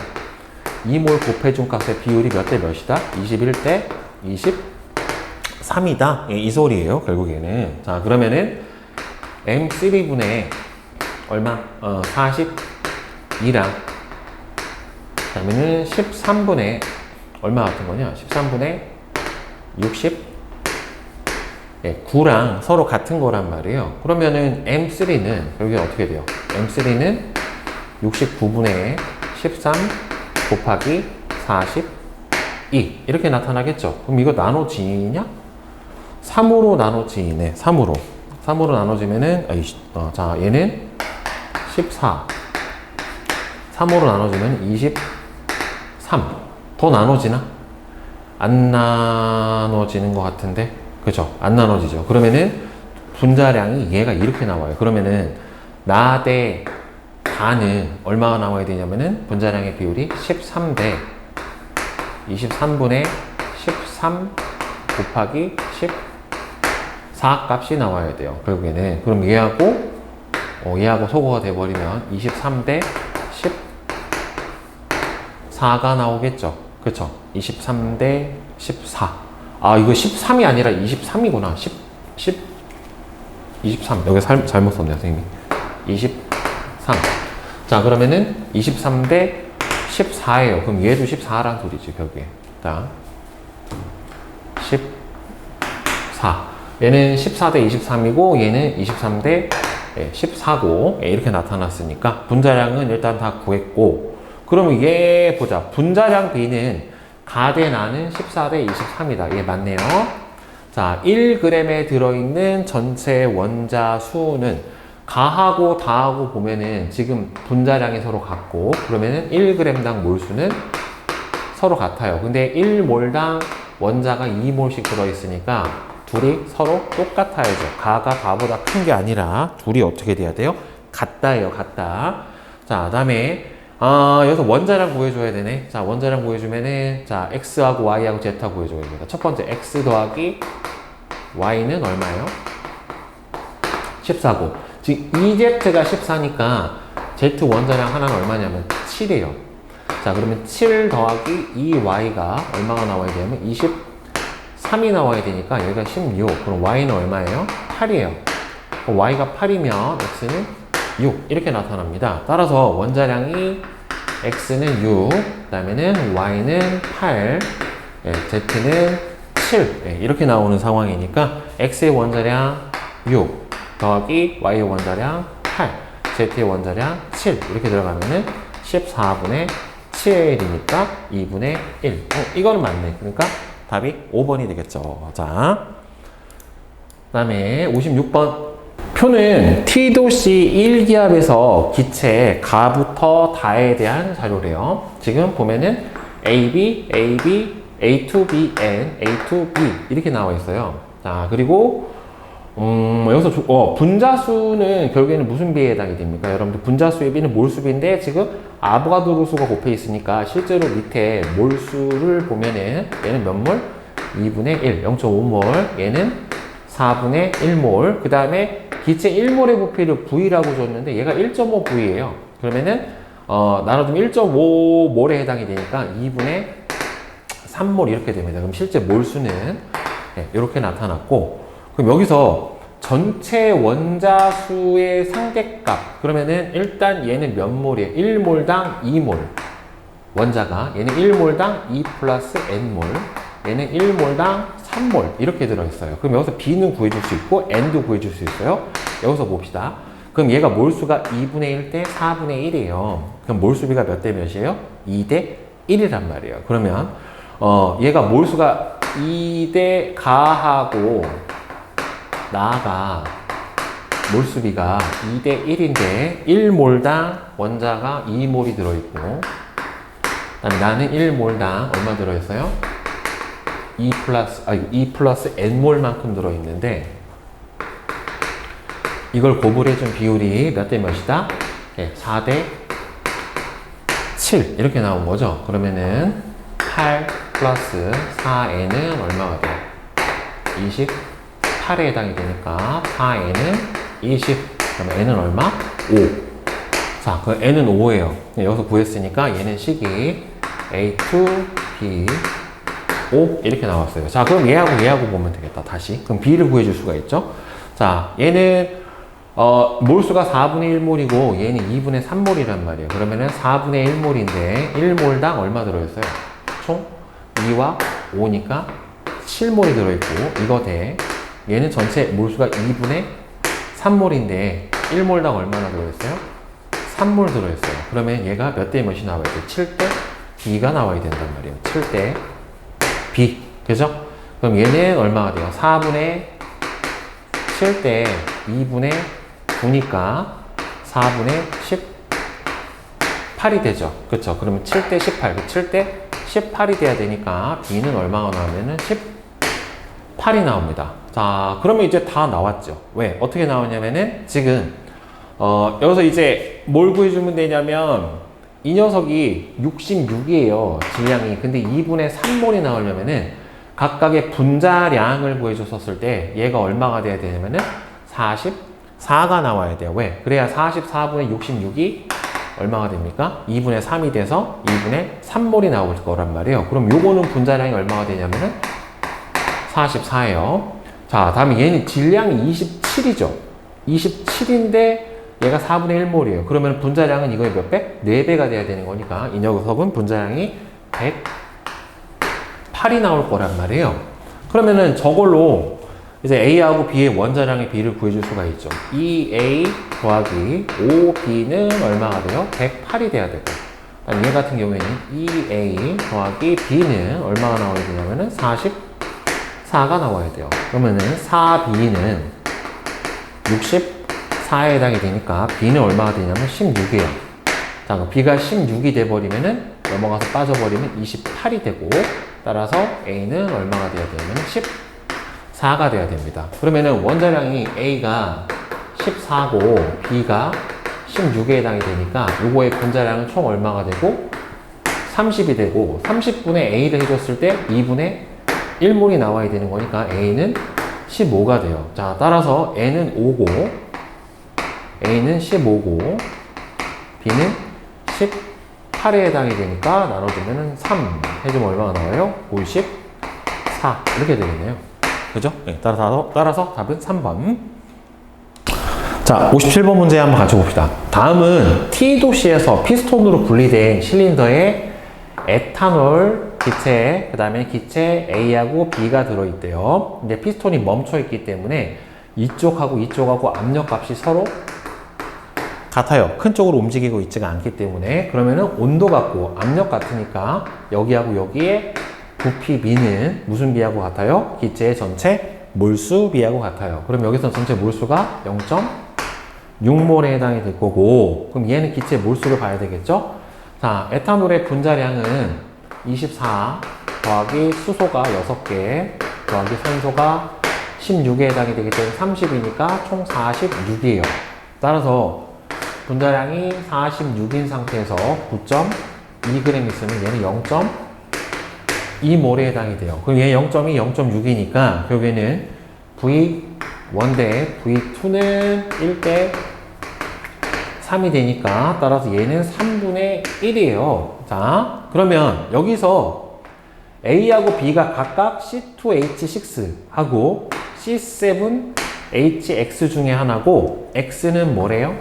Speaker 1: 2몰 곱해준 값의 비율이 몇 대 몇이다? 21대 23이다. 이 소리예요, 결국에는. 자, 그러면은 M3분의 얼마? 42랑 그다음에는 13분의 얼마 같은 거냐? 13분의 9랑 서로 같은 거란 말이에요. 그러면은 M3는 여기 어떻게 돼요? M3는 69분의 13 곱하기 42 이렇게 나타나겠죠. 그럼 이거 나눠지냐? 3으로 나눠지네. 3으로 나눠지면은 자, 얘는 14 3으로 나눠지면 23 더 나눠지나? 안 나눠지는 것 같은데, 그죠? 안 나눠지죠. 그러면은 분자량이 얘가 이렇게 나와요. 그러면은 나 대 다는 얼마가 나와야 되냐면은 분자량의 비율이 13대 23분의 13 곱하기 14 값이 나와야 돼요, 결국에는. 그럼 얘하고 소거가 돼버리면 23대 14가 나오겠죠. 그쵸? 23대 14. 아, 이거 13이 아니라 23이구나. 23. 여기 잘못 썼네요, 선생님이. 23. 자, 그러면은 23대 14예요. 그럼 얘도 14란 소리지, 결국에. 자, 14. 얘는 14대 23이고, 얘는 23대 14고, 이렇게 나타났으니까, 분자량은 일단 다 구했고, 그럼 얘 보자. 분자량 B는 가대 나는 14대 23이다. 얘 맞네요. 자, 1g에 들어있는 전체 원자 수는 가하고 다하고 보면은 지금 분자량이 서로 같고, 그러면은 1g당 몰수는 서로 같아요. 근데 1몰당 원자가 2몰씩 들어있으니까 둘이 서로 똑같아야죠. 가가 가보다 큰 게 아니라 둘이 어떻게 돼야 돼요? 같다예요, 같다. 자, 그 다음에 여기서 원자량 구해줘야 되네. 자, 원자량 구해주면은, 자, X하고 Y하고 Z하고 구해줘야 됩니다. 첫 번째, X 더하기 Y는 얼마예요? 14고. 지금 EZ가 14니까 Z 원자량 하나는 얼마냐면 7이에요. 자, 그러면 7 더하기 2Y가 얼마가 나와야 되냐면 23이 나와야 되니까 여기가 16. 그럼 Y는 얼마예요? 8이에요. Y가 8이면 X는 6 이렇게 나타납니다. 따라서 원자량이 X는 6, 그 다음에는 Y는 8, Z는 7 이렇게 나오는 상황이니까 X의 원자량 6 더하기 Y의 원자량 8, Z의 원자량 7 이렇게 들어가면은 14분의 7이니까 2분의 1. 이거는 맞네. 그러니까 답이 5번이 되겠죠. 자, 다음에 56번. 표는 T-C 1기압에서 기체 가부터 다에 대한 자료래요. 지금 보면은 AB, AB, A to B, N, A to B 이렇게 나와 있어요. 자, 그리고 여기서 분자수는 결국에는 무슨 비에 해당이 됩니까? 여러분들 분자수의 비는 몰수비인데 지금 아보가드로 수가 곱해 있으니까 실제로 밑에 몰수를 보면은 얘는 몇 몰? 2분의 1, 0.5몰. 얘는 4분의 1몰. 그 다음에 기체 1몰의 부피를 V라고 줬는데 얘가 1.5V예요. 그러면은 나눠주면 1.5몰에 해당이 되니까 2분의 3몰 이렇게 됩니다. 그럼 실제 몰수는 이렇게 나타났고, 그럼 여기서 전체 원자수의 상대값, 그러면은 일단 얘는 몇 몰이에요? 1몰당 2몰. 원자가 얘는 1몰당 2 플러스 N몰, 얘는 1몰당 3몰 이렇게 들어있어요. 그럼 여기서 B는 구해줄 수 있고 N도 구해줄 수 있어요. 여기서 봅시다. 그럼 얘가 몰수가 2분의 1 대 4분의 1이에요. 그럼 몰수비가 몇 대 몇이에요? 2 대 1이란 말이에요. 그러면 얘가 몰수가 2 대 가하고 나가 몰수비가 2 대 1인데 1몰당 원자가 2몰이 들어있고, 그다음에 나는 1몰당 얼마 들어있어요? 2 플러스 N몰만큼 들어있는데 이걸 곱을해준 비율이 몇 대 몇이다? 네, 4 대 7 이렇게 나온 거죠. 그러면은 8 플러스 4N은 얼마가 돼요? 28에 해당이 되니까 4N은 20, 그러면 N은 얼마? 5. 자, 그 N은 5예요. 여기서 구했으니까 얘는 식이 A2, B, 5 이렇게 나왔어요. 자, 그럼 얘하고 보면 되겠다. 다시. 그럼 B를 구해줄 수가 있죠. 자, 얘는 몰수가 4분의 1몰이고 얘는 2분의 3몰이란 말이에요. 그러면은 4분의 1몰인데 1몰당 얼마 들어있어요? 총 2와 5니까 7몰이 들어있고, 이거 대 얘는 전체 몰수가 2분의 3몰인데 1몰당 얼마나 들어있어요? 3몰 들어있어요. 그러면 얘가 몇 대 몇이 나와야 돼? 7대 B가 나와야 된단 말이에요. 7대 B. 그죠? 그럼 얘는 얼마가 돼요? 4분의 7대 2분의 9니까 4분의 18이 되죠. 그쵸? 그러면 7대 18. 7대 18이 돼야 되니까 B는 얼마가 나오면은 18이 나옵니다. 자, 그러면 이제 다 나왔죠. 왜? 어떻게 나오냐면은 지금 여기서 이제 뭘 구해주면 되냐면 이 녀석이 66이에요. 질량이. 근데 2분의 3몰이 나오려면은 각각의 분자량을 구해줬었을 때 얘가 얼마가 돼야 되냐면은 44가 나와야 돼요. 왜? 그래야 44분의 66이 얼마가 됩니까? 2분의 3이 돼서 2분의 3몰이 나올 거란 말이에요. 그럼 요거는 분자량이 얼마가 되냐면은 44예요. 자, 다음에 얘는 질량이 27이죠. 27인데 얘가 4분의 1몰이에요. 그러면 분자량은 이거의 몇 배? 4배가 돼야 되는 거니까 이 녀석은 분자량이 108이 나올 거란 말이에요. 그러면은 저걸로 이제 A하고 B의 원자량의 B를 구해줄 수가 있죠. 2A 더하기 5B는 얼마가 돼요? 108이 돼야 되고, 얘 같은 경우에는 2A 더하기 B는 얼마가 나와야 되냐면은 44가 나와야 돼요. 그러면은 4B는 64에 해당이 되니까 B는 얼마가 되냐면 16이에요. 자, 그럼 B가 16이 돼버리면은 넘어가서 빠져버리면 28이 되고, 따라서 A는 얼마가 돼야 되냐면 14가 돼야 됩니다. 그러면은 원자량이 A가 14고 B가 16에 해당이 되니까 요거의 분자량은 총 얼마가 되고 30이 되고, 30분의 A를 해줬을 때 2분의 1몰이 나와야 되는 거니까 A는 15가 돼요. 자, 따라서 N은 5고 A는 15고 B는 18에 해당이 되니까 나눠주면은 3 해주면 얼마가 나와요? 54 이렇게 되겠네요. 그죠? 네, 따라서 답은 3번. 자, 57번 문제 한번 같이 봅시다. 다음은 T도시에서 피스톤으로 분리된 실린더에 에탄올 기체, 그 다음에 기체 A하고 B가 들어있대요. 근데 피스톤이 멈춰있기 때문에 이쪽하고 이쪽하고 압력값이 서로 같아요. 큰 쪽으로 움직이고 있지가 않기 때문에. 그러면은 온도 같고 압력 같으니까 여기하고 여기에 부피 B는 무슨 B하고 같아요? 기체의 전체 몰수 B하고 같아요. 그럼 여기서 전체 몰수가 0.6몰에 해당이 될 거고, 그럼 얘는 기체 몰수를 봐야 되겠죠? 자, 에탄올의 분자량은 24 더하기 수소가 6개 더하기 산소가 16에 해당이 되기 때문에 30이니까 총 46이에요. 따라서 분자량이 46인 상태에서 9.2g 있으면 얘는 0.2몰에 해당이 돼요. 그럼 얘 0.2, 0.6이니까 결국에는 V1 대 V2는 1대 3이 되니까 따라서 얘는 3분의 1이에요. 자, 그러면 여기서 A하고 B가 각각 C2H6하고 C7HX 중에 하나고 X는 뭐래요?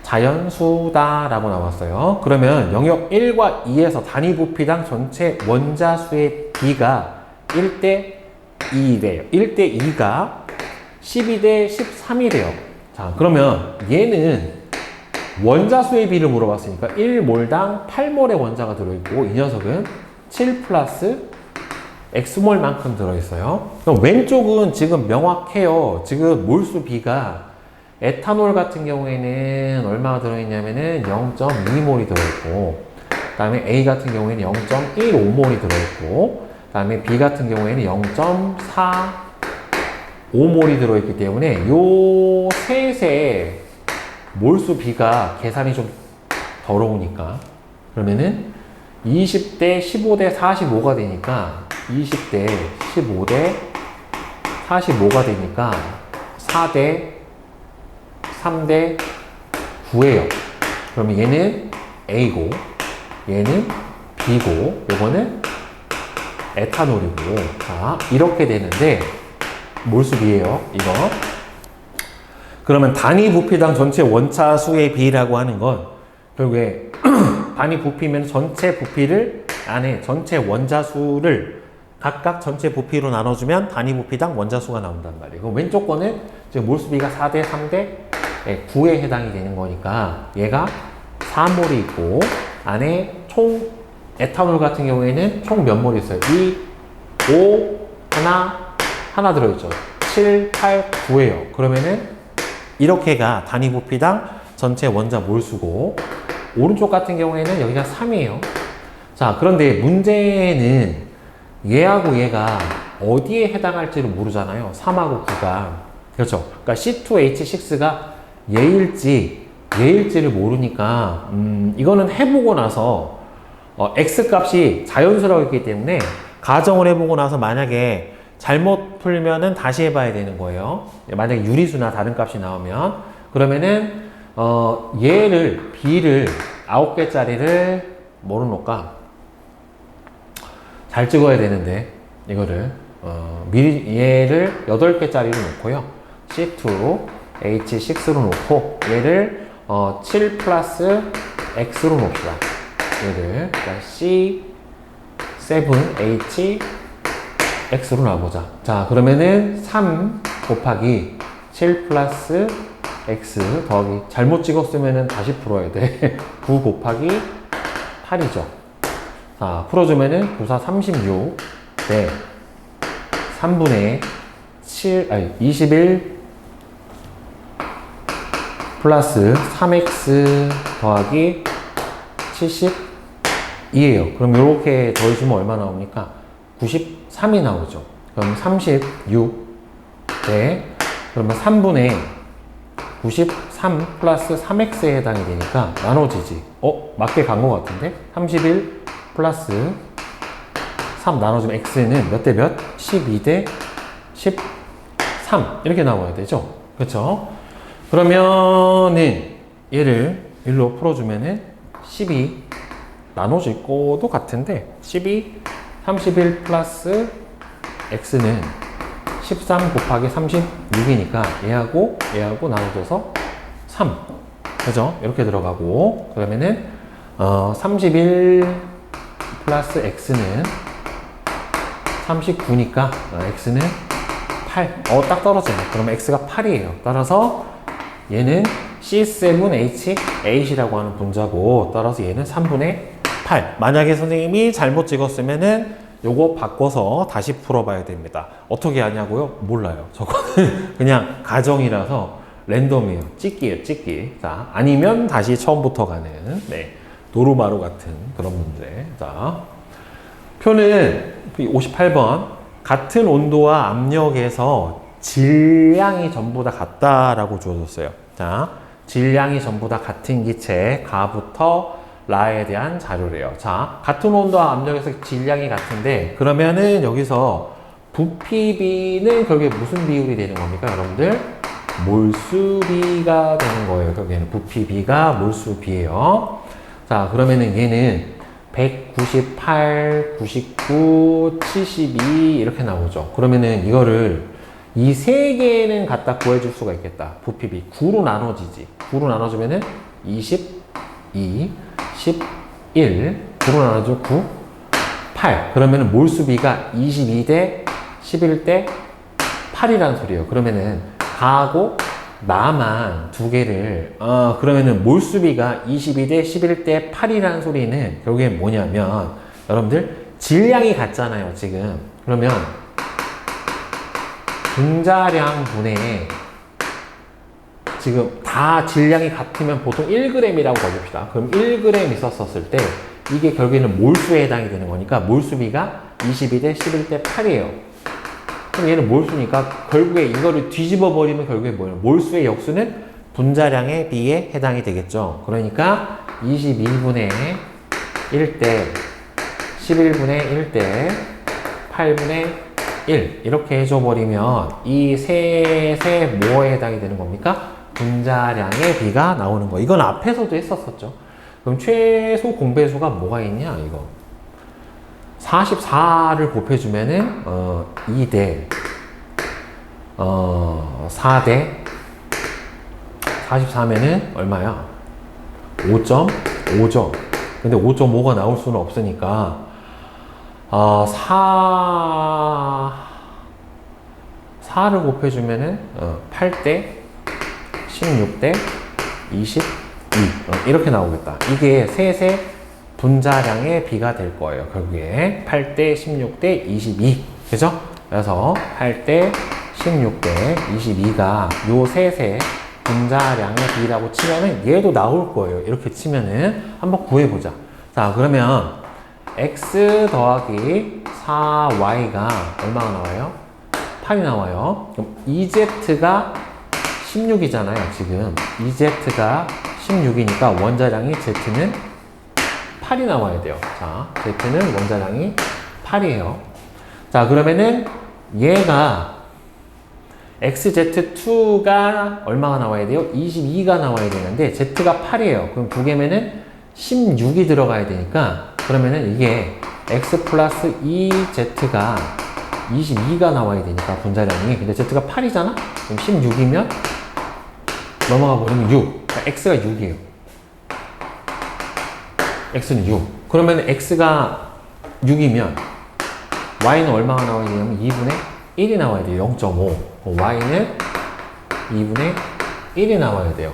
Speaker 1: 자연수다 라고 나왔어요. 그러면 영역 1과 2에서 단위 부피당 전체 원자수의 B가 1대 2래요. 1대 2가 12대 13이래요. 자, 그러면 얘는 원자수의 B를 물어봤으니까 1몰당 8몰의 원자가 들어있고 이 녀석은 7 플러스 X몰만큼 들어있어요. 그럼 왼쪽은 지금 명확해요. 지금 몰수 B가 에탄올 같은 경우에는 얼마가 들어있냐면은 0.2몰이 들어있고, 그 다음에 A 같은 경우에는 0.15몰이 들어있고, 그 다음에 B 같은 경우에는 0.45몰이 들어있기 때문에 요 셋의 몰수 B가 계산이 좀 더러우니까, 그러면은 20대 15대 45가 되니까 20대 15대 45가 되니까 4대 3대 9예요. 그러면 얘는 A고 얘는 B고 요거는 에탄올이고, 자 이렇게 되는데 몰수비예요 이거. 그러면 단위 부피당 전체 원차수의 비라고 하는 건 결국에 단위 부피면 전체 부피를 안에 전체 원자수를 각각 전체 부피로 나눠주면 단위 부피당 원자수가 나온단 말이에요. 그럼 왼쪽 거는 지금 몰수비가 4대 3대 9에 해당이 되는 거니까 얘가 4몰이 있고 안에 총 에탄올 같은 경우에는 총 몇 몰이 있어요? 2, 5, 하나 들어있죠. 7, 8, 9예요. 그러면은 이렇게가 단위 부피당 전체 원자 몰수고, 오른쪽 같은 경우에는 여기가 3이에요. 자, 그런데 문제는 얘하고 얘가 어디에 해당할지를 모르잖아요. 3하고 9가. 그렇죠. 그러니까 C2H6가 얘일지를 모르니까, 이거는 해보고 나서, X 값이 자연수라고 했기 때문에, 가정을 해보고 나서 만약에 잘못 풀면은 다시 해봐야 되는 거예요. 만약에 유리수나 다른 값이 나오면. 그러면은, 얘를, B를 9개짜리를 뭐로 놓을까? 잘 찍어야 되는데, 이거를, 미리 얘를 8개짜리로 놓고요. C2H6로 놓고, 얘를, 7 플러스 X로 놓읍시다. 얘를, C7H6로 놔보자. 자, 그러면은 3 곱하기 7 플러스 X 더하기, 잘못 찍었으면은 다시 풀어야 돼. 9 곱하기 8이죠. 자, 풀어주면은 9, 4, 36. 네. 3분의 7, 21 플러스 3X 더하기 72예요. 그럼 이렇게 더해주면 얼마 나옵니까? 93이 나오죠. 그럼 36. 네. 그러면 3분의 93 플러스 3x에 해당이 되니까 나눠지지. 맞게 간 것 같은데? 31 플러스 3 나눠주면 x는 몇 대 몇? 12대 13 이렇게 나와야 되죠. 그렇죠? 그러면은 얘를 일로 풀어주면은 12 나눠질 것도 같은데 12 31 플러스 x는 13 곱하기 36이니까 얘하고 나눠줘서 3. 그죠? 이렇게 들어가고, 그러면은 31 플러스 x는 39니까 x는 8. 딱 떨어지네. 그러면 x가 8이에요. 따라서 얘는 C7H8이라고 하는 분자고, 따라서 얘는 3분의 8. 만약에 선생님이 잘못 찍었으면은 요거 바꿔서 다시 풀어봐야 됩니다. 어떻게 하냐고요? 몰라요. 저거는 그냥 가정이라서 랜덤이에요. 찍기예요, 찍기. 자, 아니면 다시 처음부터 가는, 네, 노루마루 같은 그런 문제. 자, 표는 58번. 같은 온도와 압력에서 질량이 전부 다 같다라고 주어졌어요. 자, 질량이 전부 다 같은 기체, 가부터 라에 대한 자료래요. 자, 같은 온도와 압력에서 질량이 같은데, 그러면은 여기서 부피비는 결국에 무슨 비율이 되는 겁니까, 여러분들? 몰수비가 되는 거예요. 결국에는 부피비가 몰수비예요. 자, 그러면은 얘는 198, 99, 72 이렇게 나오죠. 그러면은 이거를 이 세 개는 갖다 구해줄 수가 있겠다. 부피비 9로 나눠지지. 9로 나눠주면은 22, 11, 9로 나눠줘 9, 8. 그러면은 몰수비가 22대 11대 8이라는 소리예요. 그러면은 가하고 나만 두 개를 그러면은 몰수비가 22대 11대 8이라는 소리는 결국엔 뭐냐면 여러분들 질량이 같잖아요 지금. 그러면 분자량분의 지금 다 질량이 같으면 보통 1g이라고 봐줍시다. 그럼 1g 있었을 때 이게 결국에는 몰수에 해당이 되는 거니까 몰수비가 22대 11대 8이에요. 그럼 얘는 몰수니까 결국에 이거를 뒤집어 버리면 결국에 뭐예요? 몰수의 역수는 분자량의 비에 해당이 되겠죠. 그러니까 22분의 1대 11분의 1대 8분의 1 이렇게 해줘 버리면 이 셋의 뭐에 해당이 되는 겁니까? 분자량의 비가 나오는 거. 이건 앞에서도 했었었죠. 그럼 최소 공배수가 뭐가 있냐 이거 44를 곱해주면은 2대 4대 44면은 얼마야? 5.5죠. 근데 5.5가 나올 수는 없으니까 4를 곱해주면은 8대 16대 22 이렇게 나오겠다. 이게 셋의 분자량의 비가 될 거예요. 결국에 8대 16대 22 그죠? 그래서 8대 16대 22가 요 셋의 분자량의 비라고 치면은 얘도 나올 거예요. 이렇게 치면은 한번 구해보자. 자, 그러면 x 더하기 4y가 얼마가 나와요? 8이 나와요. 그럼 EZ가 16이잖아요, 지금. EZ가 16이니까 원자량이 Z는 8이 나와야 돼요. 자, Z는 원자량이 8이에요. 자, 그러면은 얘가 XZ2가 얼마가 나와야 돼요? 22가 나와야 되는데 Z가 8이에요. 그럼 두 개면은 16이 들어가야 되니까 그러면은 이게 X 플러스 2Z가 22가 나와야 되니까 분자량이. 근데 Z가 8이잖아? 그럼 16이면 넘어가 버리면 6. 그러니까 X가 6이에요. X는 6. 그러면 X가 6이면 Y는 얼마가 나와야 되냐면 2분의 1이 나와야 돼요. 0.5. Y는 2분의 1이 나와야 돼요.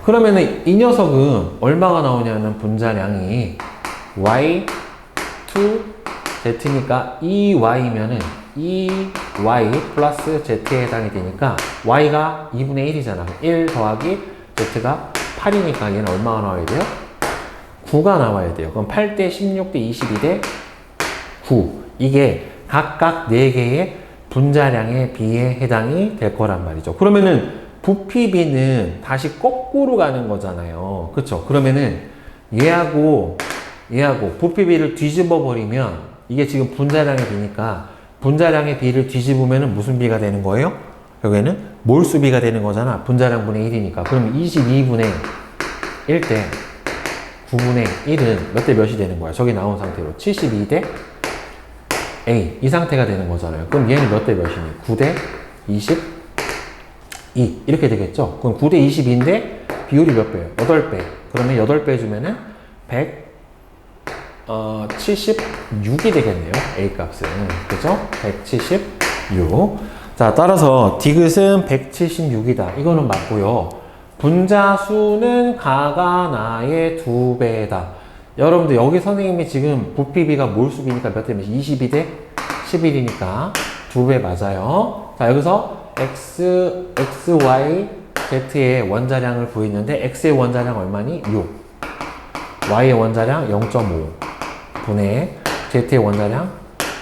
Speaker 1: 그러면은 이 녀석은 얼마가 나오냐는 분자량이 Y2 Z니까 2Y면은 2Y 플러스 Z에 해당이 되니까 Y가 2분의 1이잖아. 1 더하기 Z가 8이니까 얘는 얼마가 나와야 돼요? 9가 나와야 돼요. 그럼 8대 16대 22대 9. 이게 각각 4개의 분자량의 비에 해당이 될 거란 말이죠. 그러면은 부피비는 다시 거꾸로 가는 거잖아요. 그쵸? 그러면은 얘하고 부피비를 뒤집어 버리면 이게 지금 분자량의 비니까 분자량의 비를 뒤집으면 무슨 비가 되는 거예요? 여기에는 몰수비가 되는 거잖아. 분자량분의 1이니까. 그럼 22분의 1대 9분의 1은 몇 대 몇이 되는 거야? 저기 나온 상태로 72대 A 이 상태가 되는 거잖아요. 그럼 얘는 몇 대 몇이니? 9대 22 이렇게 되겠죠? 그럼 9대 22인데 비율이 몇 배예요? 8배. 그러면 8배 해주면은 176이 되겠네요. A 값은. 그죠? 176. 자, 따라서 디귿은 176이다. 이거는 맞고요. 분자수는 가가 나의 2배다. 여러분들 여기 선생님이 지금 부피비가 몰수비니까 몇 대 몇? 22대 11이니까 2배 맞아요. 자, 여기서 x, y, z의 원자량을 구했는데 x의 원자량 얼마니? 6. y의 원자량 0.5 분의 z의 원자량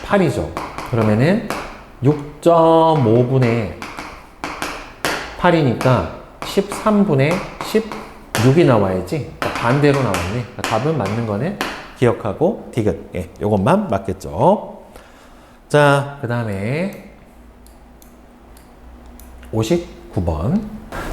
Speaker 1: 8이죠. 그러면은 6.5분의 8이니까 13분의 16이 나와야지. 반대로 나왔네. 그러니까 답은 맞는 거는 기억하고 디귿. 예, 요것만 맞겠죠. 자, 그 다음에 59번.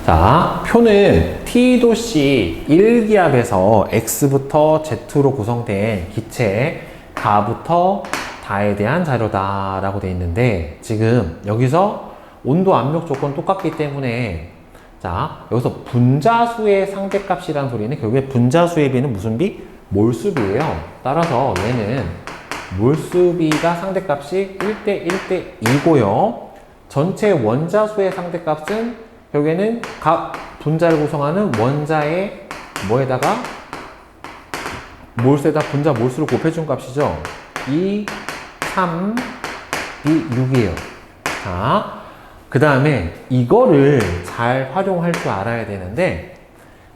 Speaker 1: 자, 표는 T도시 1기압에서 X부터 Z로 구성된 기체 가부터 다에 대한 자료다 라고 되어 있는데, 지금 여기서 온도 압력 조건 똑같기 때문에, 자, 여기서 분자수의 상대값이라는 소리는 결국에 분자수의 비는 무슨 비? 몰수비예요. 따라서 얘는 몰수비가 상대값이 1대 1대 2고요. 전체 원자수의 상대값은 결국에는 각 분자를 구성하는 원자의 뭐에다가 몰수에다 분자 몰수를 곱해준 값이죠. 2, 3, 2, 6이에요. 자, 그 다음에 이거를 잘 활용할 줄 알아야 되는데,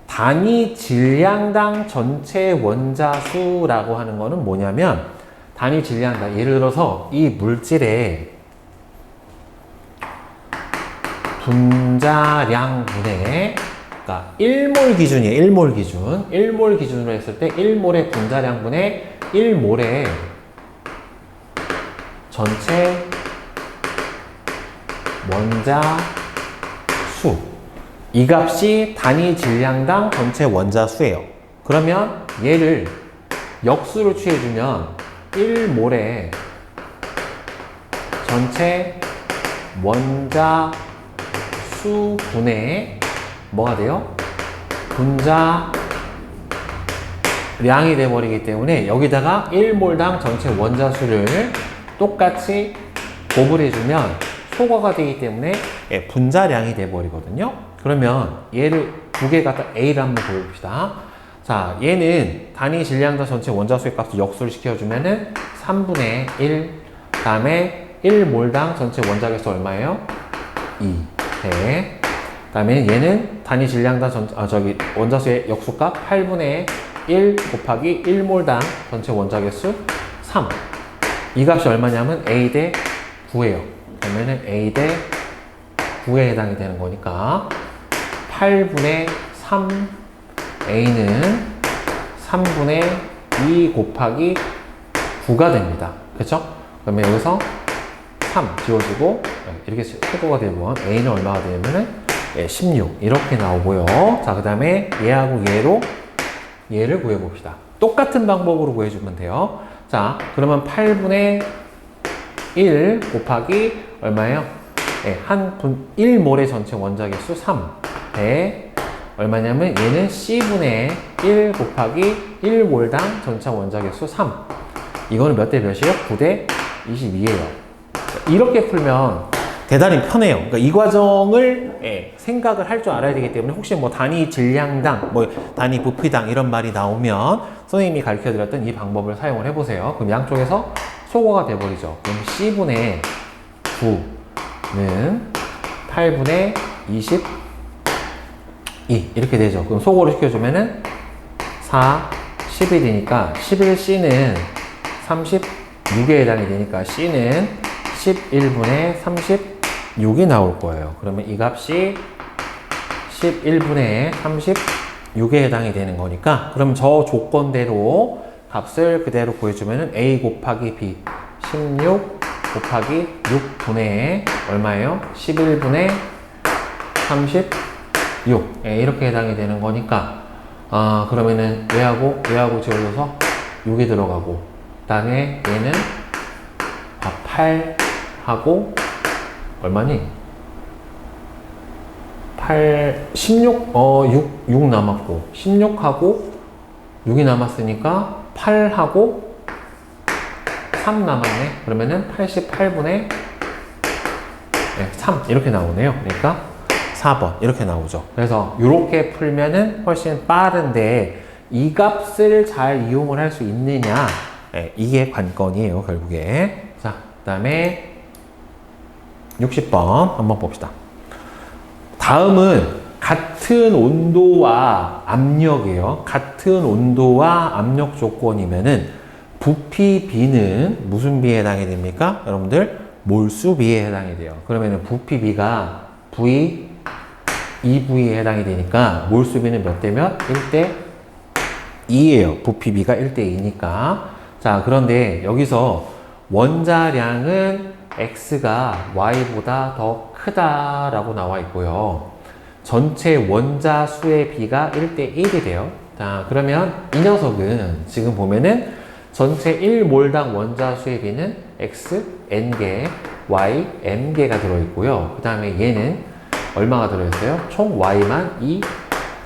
Speaker 1: 단위 질량당 전체 원자수라고 하는 거는 뭐냐면, 단위 질량당, 예를 들어서 이 물질의 분자량분의, 그러니까 1몰 기준이에요. 1몰 기준. 1몰 기준으로 했을 때 1몰의 분자량분의 1몰의 전체 원자수. 이 값이 단위 질량당 전체 원자수예요. 그러면 얘를 역수를 취해주면 1몰의 전체 원자수분의 뭐가 돼요? 분자량이 돼버리기 때문에 여기다가 1몰당 전체 원자수를 똑같이 곱을 해주면 소거가 되기 때문에 분자량이 돼버리거든요. 그러면 얘를 두 개 갖다 A를 한번 보여봅시다. 자, 얘는 단위 질량당 전체 원자수의 값을 역수를 시켜주면은 3분의 1, 그 다음에 1몰당 전체 원자계수 얼마예요? 2. 네. 그 다음에 얘는 단위 질량당 원자수의 역수값 8분의 1 곱하기 1몰당 전체 원자계수 3. 이 값이 얼마냐면 A 대 9예요. 그러면은 A 대 9에 해당이 되는 거니까 8분의 3 A는 3분의 2 곱하기 9가 됩니다. 그렇죠? 그러면 여기서 3 지워지고 이렇게 최고가 되면 A는 얼마가 되냐면은 16 이렇게 나오고요. 자, 그 다음에 얘하고 얘를 구해봅시다. 똑같은 방법으로 구해주면 돼요. 자, 그러면 8분의 1 곱하기 얼마예요? 1몰의 전체 원자계수 3 대 얼마냐면 얘는 C분의 1 곱하기 1몰당 전체 원자계수 3. 이거는 몇 대 몇이에요? 9대 22예요. 이렇게 풀면 대단히 편해요. 그러니까 이 과정을 생각을 할 줄 알아야 되기 때문에 혹시 뭐 단위 질량당, 뭐 단위 부피당 이런 말이 나오면 선생님이 가르쳐 드렸던 이 방법을 사용을 해보세요. 그럼 양쪽에서 소거가 돼버리죠. 그럼 C분의 9는 8분의 22 이렇게 되죠. 그럼 소거를 시켜주면은 4, 11이니까 11C는 36에 해당이 되니까 C는 11분의 36이 나올 거예요. 그러면 이 값이 11분의 36에 해당이 되는 거니까, 그럼 저 조건대로 값을 그대로 구해주면은 A 곱하기 B 16 곱하기 6분의 얼마예요? 11분의 36 이렇게 해당이 되는 거니까, 그러면은 얘하고 지워져서 6이 들어가고, 그 다음에 얘는 8하고 얼마니? 16 남았고 16하고 6이 남았으니까 8하고 3 남았네. 그러면은 88분의 3 이렇게 나오네요. 그러니까 4번 이렇게 나오죠. 그래서 이렇게 풀면은 훨씬 빠른데, 이 값을 잘 이용을 할 수 있느냐, 예, 이게 관건이에요, 결국에. 자, 그 다음에 60번 한번 봅시다. 다음은 같은 온도와 압력이에요. 같은 온도와 압력 조건이면은 부피 B는 무슨 비에 해당이 됩니까? 여러분들 몰수 B에 해당이 돼요. 그러면은 부피 B가 V 2V에 해당이 되니까 몰수 B는 몇 대 몇? 1대 2예요. 부피 B가 1대 2니까. 자, 그런데 여기서 원자량은 X가 Y보다 더 크다라고 나와 있고요. 전체 원자 수의 비가 1대 1이 돼요. 자, 그러면 이 녀석은 지금 보면은 전체 1몰당 원자 수의 비는 X N개, Y M개가 들어있고요. 그 다음에 얘는 얼마가 들어있어요? 총 Y만 2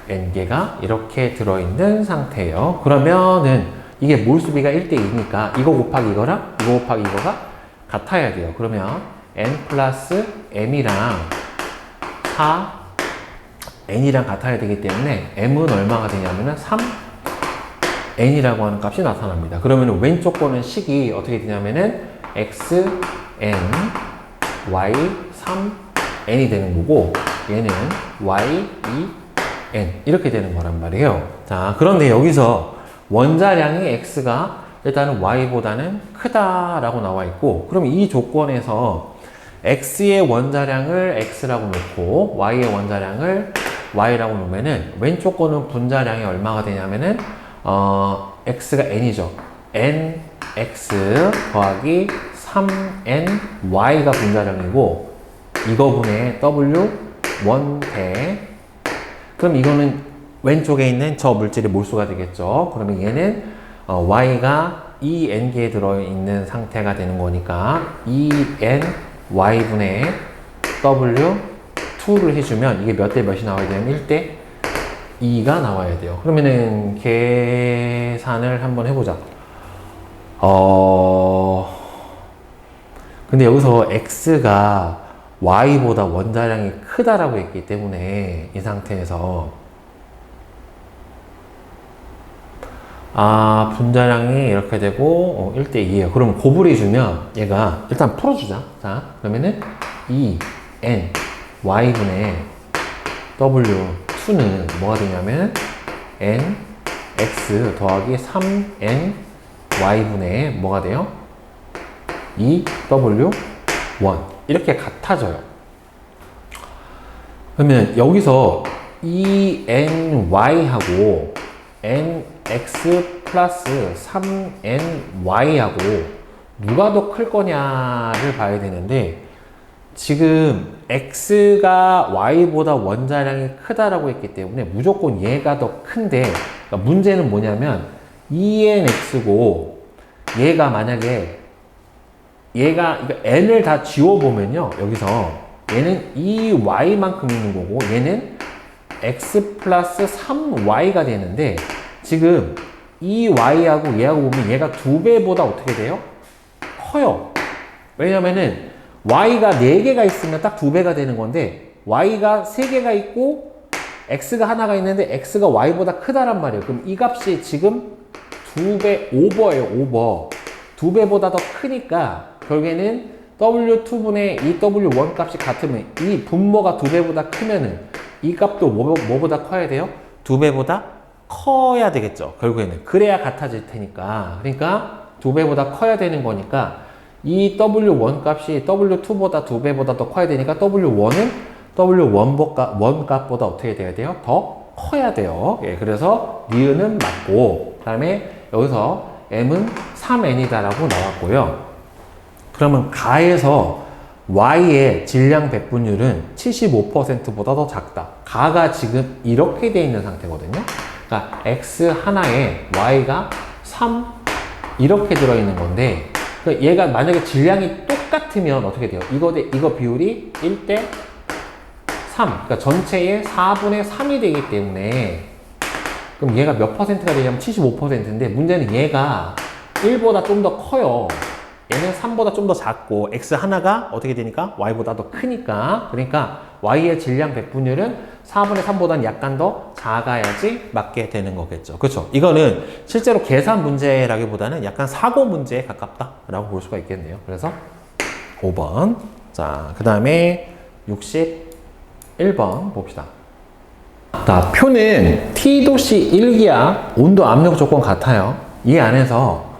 Speaker 1: N개가 이렇게 들어있는 상태예요. 그러면은 이게 몰수비가 1대 2니까 이거 곱하기 이거랑 이거 곱하기 이거가 같아야 돼요. 그러면 N 플러스 M이랑 4 N이랑 같아야 되기 때문에 M은 얼마가 되냐면은 3N이라고 하는 값이 나타납니다. 그러면 왼쪽 거는 식이 어떻게 되냐면은 X, N, Y, 3N이 되는 거고 얘는 Y, 2N 이렇게 되는 거란 말이에요. 자, 그런데 여기서 원자량이 X가 일단은 Y보다는 크다라고 나와 있고 그럼 이 조건에서 X의 원자량을 X라고 놓고 Y의 원자량을 Y라고 놓으면은 왼쪽 거는 분자량이 얼마가 되냐면은 X가 N이죠. NX 더하기 3N Y가 분자량이고 이거분의 W 1대 그럼 이거는 왼쪽에 있는 저 물질의 몰수가 되겠죠. 그러면 얘는 Y가 2N개에 들어있는 상태가 되는 거니까 2N Y분의 W 2를 해주면 이게 몇 대 몇이 나와야 되냐면 1대 2가 나와야 돼요. 그러면은 계산을 한번 해보자. 근데 여기서 X가 Y보다 원자량이 크다라고 했기 때문에 이 상태에서 분자량이 이렇게 되고 1대 2예요. 그럼 고분해주면 얘가 일단 풀어주자. 자, 그러면은 2N Y분의 W2는 뭐가 되냐면 N X 더하기 3N Y분의 뭐가 돼요? 2W1 이렇게 같아져요. 그러면 여기서 2NY하고 NX 플러스 3NY하고 누가 더 클 거냐를 봐야 되는데 지금 X가 Y보다 원자량이 크다라고 했기 때문에 무조건 얘가 더 큰데 그러니까 문제는 뭐냐면 2NX고 얘가 만약에 얘가 N을 다 지워보면요 여기서 얘는 2Y만큼 있는 거고 얘는 X 플러스 3Y가 되는데 지금 2Y하고 얘하고 보면 얘가 2배보다 어떻게 돼요? 커요. 왜냐면은 Y가 4개가 있으면 딱 2배가 되는 건데 Y가 3개가 있고 X가 하나가 있는데 X가 Y보다 크다란 말이에요. 그럼 이 값이 지금 2배 오버예요. 오버. 2배보다 더 크니까 결국에는 W2분의 이 W1 값이 같으면 이 분모가 2배보다 크면은 이 값도 뭐보다 커야 돼요? 2배보다 커야 되겠죠. 결국에는. 그래야 같아질 테니까. 그러니까 2배보다 커야 되는 거니까 이 W1 값이 W2보다 2배보다 더 커야 되니까 W1은 W1 값보다 어떻게 돼야 돼요? 더 커야 돼요. 예, 그래서 니은은 맞고 그 다음에 여기서 M은 3N이다라고 나왔고요. 그러면 가에서 Y의 질량 배분율은 75%보다 더 작다. 가가 지금 이렇게 돼 있는 상태거든요. 그러니까 X 하나에 Y가 3 이렇게 들어있는 건데 그러니까 얘가 만약에 질량이 똑같으면 어떻게 돼요? 이거 비율이 1대 3. 그러니까 전체의 4분의 3이 되기 때문에 그럼 얘가 몇 퍼센트가 되냐면 75%인데 문제는 얘가 1보다 좀 더 커요. 얘는 3보다 좀 더 작고 X 하나가 어떻게 되니까 Y보다 더 크니까 그러니까 Y의 질량 배분율은 4분의 3보다는 약간 더 작아야지 맞게 되는 거겠죠. 그렇죠? 이거는 실제로 계산 문제라기보다는 약간 사고 문제에 가깝다라고 볼 수가 있겠네요. 그래서 5번. 자, 그 다음에 61번 봅시다. 자, 표는 T도시 1기압 온도 압력 조건 같아요. 이 안에서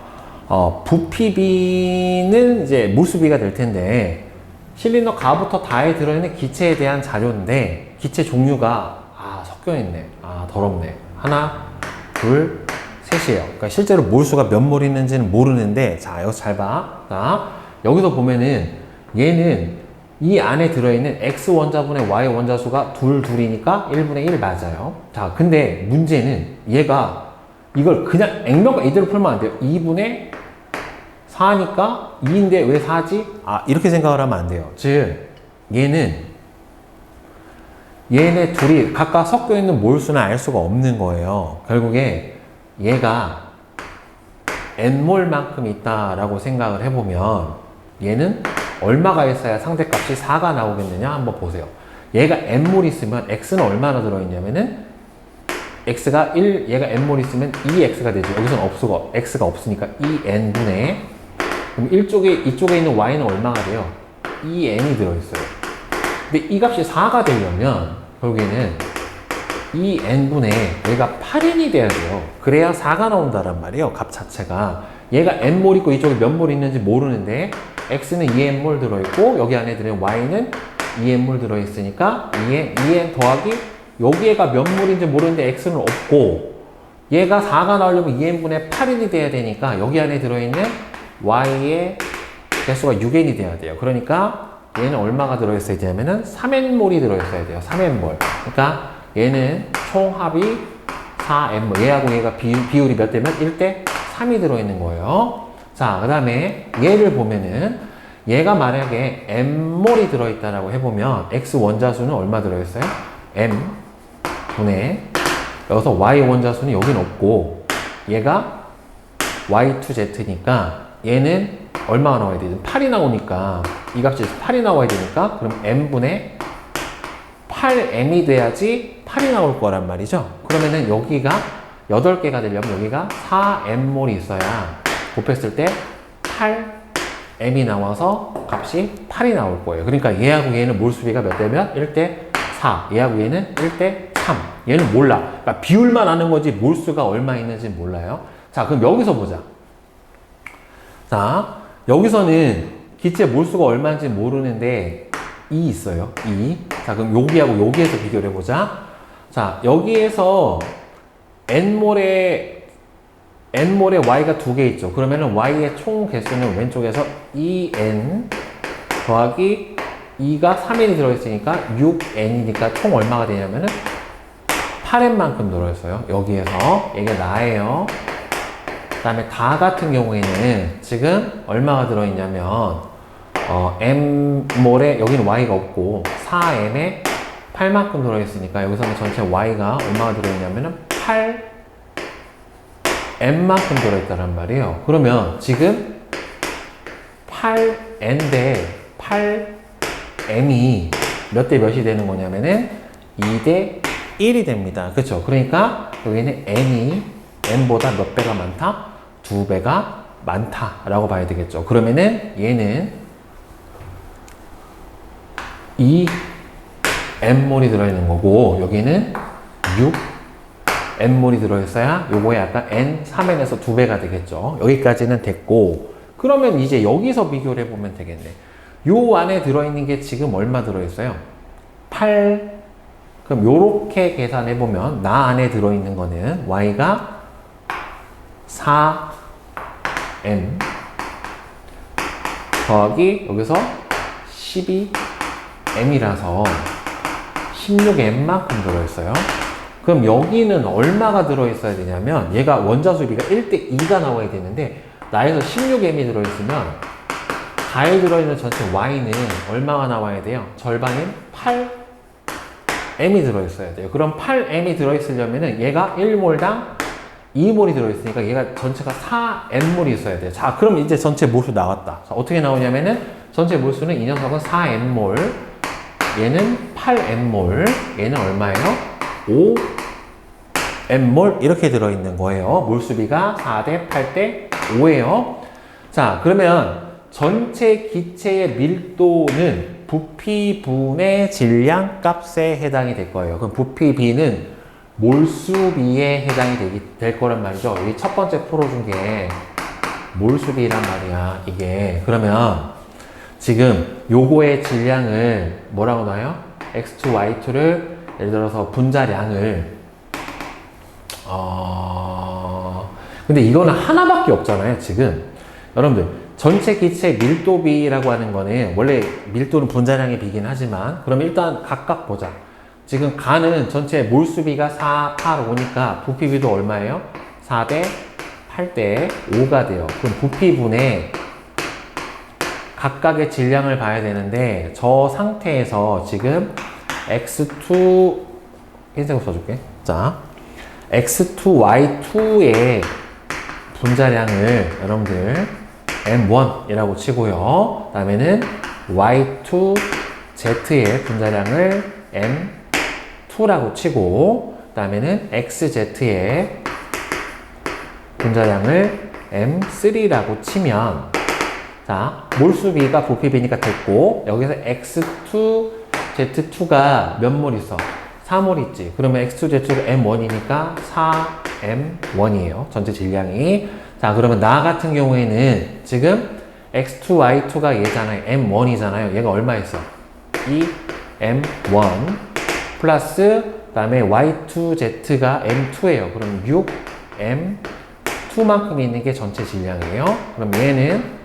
Speaker 1: 부피비는 이제 몰수비가 될 텐데 실린더 가부터 다에 들어있는 기체에 대한 자료인데 기체 종류가 섞여 있네. 더럽네. 하나, 둘, 셋이에요. 그러니까 실제로 몰수가 몇 몰 있는지는 모르는데 자, 여기서 잘 봐. 자, 여기서 보면은 얘는 이 안에 들어있는 X 원자분의 Y 원자수가 둘이니까 1분의 1 맞아요. 자, 근데 문제는 얘가 이걸 그냥 액면 이대로 풀면 안 돼요. 2분의 4니까 2인데 왜 4지? 이렇게 생각을 하면 안 돼요. 즉, 얘네 둘이 각각 섞여 있는 몰수는 알 수가 없는 거예요. 결국에 얘가 n몰만큼 있다라고 생각을 해보면 얘는 얼마가 있어야 상대값이 4가 나오겠느냐 한번 보세요. 얘가 n몰 있으면 x는 얼마나 들어있냐면은 x가 1, 얘가 n몰 있으면 2x가 되죠. 여기서는 x가 없으니까 2n분의 그럼 이쪽에 있는 y는 얼마가 돼요? 2n이 들어있어요. 근데 이 값이 4가 되려면 결국에는 2n분의 얘가 8n이 돼야 돼요. 그래야 4가 나온다란 말이에요. 값 자체가. 얘가 n몰 있고 이쪽에 몇 몰 있는지 모르는데 x는 2n몰 들어있고 여기 안에 들은 y는 2n몰 들어있으니까 2n 더하기 여기에가 몇 몰인지 모르는데 x는 없고 얘가 4가 나오려면 2n분의 8n이 돼야 되니까 여기 안에 들어있는 y의 개수가 6n이 돼야 돼요. 그러니까 얘는 얼마가 들어있어야 되냐면은 3n몰이 들어있어야 돼요. 3n몰. 그러니까 얘는 총합이 4n몰. 얘하고 얘가 비율이 몇 대면 1대 3이 들어있는 거예요. 자, 그 다음에 얘를 보면은 얘가 만약에 m몰이 들어있다라고 해보면 x 원자수는 얼마 들어있어요? m 분의 여기서 y 원자수는 여긴 없고 얘가 y2z니까 얘는 얼마가 나와야 되죠? 8이 나오니까 이 값이 8이 나와야 되니까 그럼 m분의 8m이 돼야지 8이 나올 거란 말이죠. 그러면은 여기가 8개가 되려면 여기가 4m몰이 있어야 곱했을 때 8m이 나와서 값이 8이 나올 거예요. 그러니까 얘하고 얘는 몰수비가 몇 대면? 1대 4. 얘하고 얘는 1대 3. 얘는 몰라. 그러니까 비율만 아는 거지 몰수가 얼마 있는지 몰라요. 자, 그럼 여기서 보자. 자, 여기서는 기체 몰수가 얼마인지 모르는데 2 있어요. 2. 자, 그럼 여기하고 여기에서 비교를 해보자. 자, 여기에서 n몰에 y가 2개 있죠. 그러면은 y의 총 개수는 왼쪽에서 2n 더하기 2가 3n이 들어있으니까 6n이니까 총 얼마가 되냐면은 8n만큼 들어있어요. 여기에서. 이게 나예요. 그 다음에 다 같은 경우에는 지금 얼마가 들어있냐면 m몰에 여기는 y가 없고 4m에 8만큼 들어있으니까 여기서는 전체 y가 얼마가 들어있냐면은 8m만큼 들어있다란 말이에요. 그러면 지금 8n인데 8m이 몇 대 몇이 되는 거냐면은 2대 1이 됩니다. 그렇죠? 그러니까 여기는 n보다 몇 배가 많다? 2배가 많다라고 봐야 되겠죠. 그러면은 얘는 2n몰이 들어있는 거고 여기는 6n몰이 들어있어야 요거에 아까 n 3n에서 2배가 되겠죠. 여기까지는 됐고 그러면 이제 여기서 비교를 해보면 되겠네. 요 안에 들어있는 게 지금 얼마 들어있어요? 8. 그럼 요렇게 계산해보면 나 안에 들어있는 거는 y가 4n 더하기 여기서 12m이라서 16m만큼 들어있어요. 그럼 여기는 얼마가 들어있어야 되냐면 얘가 원자수비가 1대 2가 나와야 되는데 나에서 16m이 들어있으면 가에 들어있는 전체 y는 얼마가 나와야 돼요? 절반인 8m이 들어있어야 돼요. 그럼 8m이 들어있으려면은 얘가 1몰당 2몰이 들어있으니까 얘가 전체가 4n몰이 있어야 돼요. 자, 그럼 이제 전체 몰수 나왔다. 자, 어떻게 나오냐면은 전체 몰수는 이 녀석은 4n몰 얘는 8n몰, 얘는 얼마예요? 5n몰 이렇게 들어있는 거예요. 몰수비가 4대 8대 5예요. 자, 그러면 전체 기체의 밀도는 부피분의 질량 값에 해당이 될 거예요. 그럼 부피비는 몰수비에 해당이 될 거란 말이죠. 이 첫 번째 풀어준 게 몰수비란 말이야, 이게. 그러면 지금 요거의 질량을 뭐라고 놔요? X2, Y2를 예를 들어서 분자량을 근데 이거는 하나밖에 없잖아요, 지금. 여러분들, 전체 기체 밀도비라고 하는 거는 원래 밀도는 분자량의 비긴 하지만 그럼 일단 각각 보자. 지금 가는 전체 몰수비가 4, 8, 5니까 부피비도 얼마예요? 4대 8대 5가 돼요. 그럼 부피분의 각각의 질량을 봐야 되는데 저 상태에서 지금 X2 흰색으로 써줄게. 자, X2, Y2의 분자량을 여러분들 M1이라고 치고요. 그 다음에는 Y2Z의 분자량을 M2라고 치고 그 다음에는 XZ의 분자량을 M3라고 치면 자, 몰수비가 부피비니까 됐고 여기서 X2, Z2가 몇 몰 있어? 4몰 있지. 그러면 X2, Z2가 M1이니까 4M1이에요. 전체 질량이. 자, 그러면 나 같은 경우에는 지금 X2, Y2가 얘잖아요. M1이잖아요. 얘가 얼마 있어? 2M1 플러스 그 다음에 Y2Z가 M2예요. 그럼 6M2만큼 있는 게 전체 질량이에요. 그럼 얘는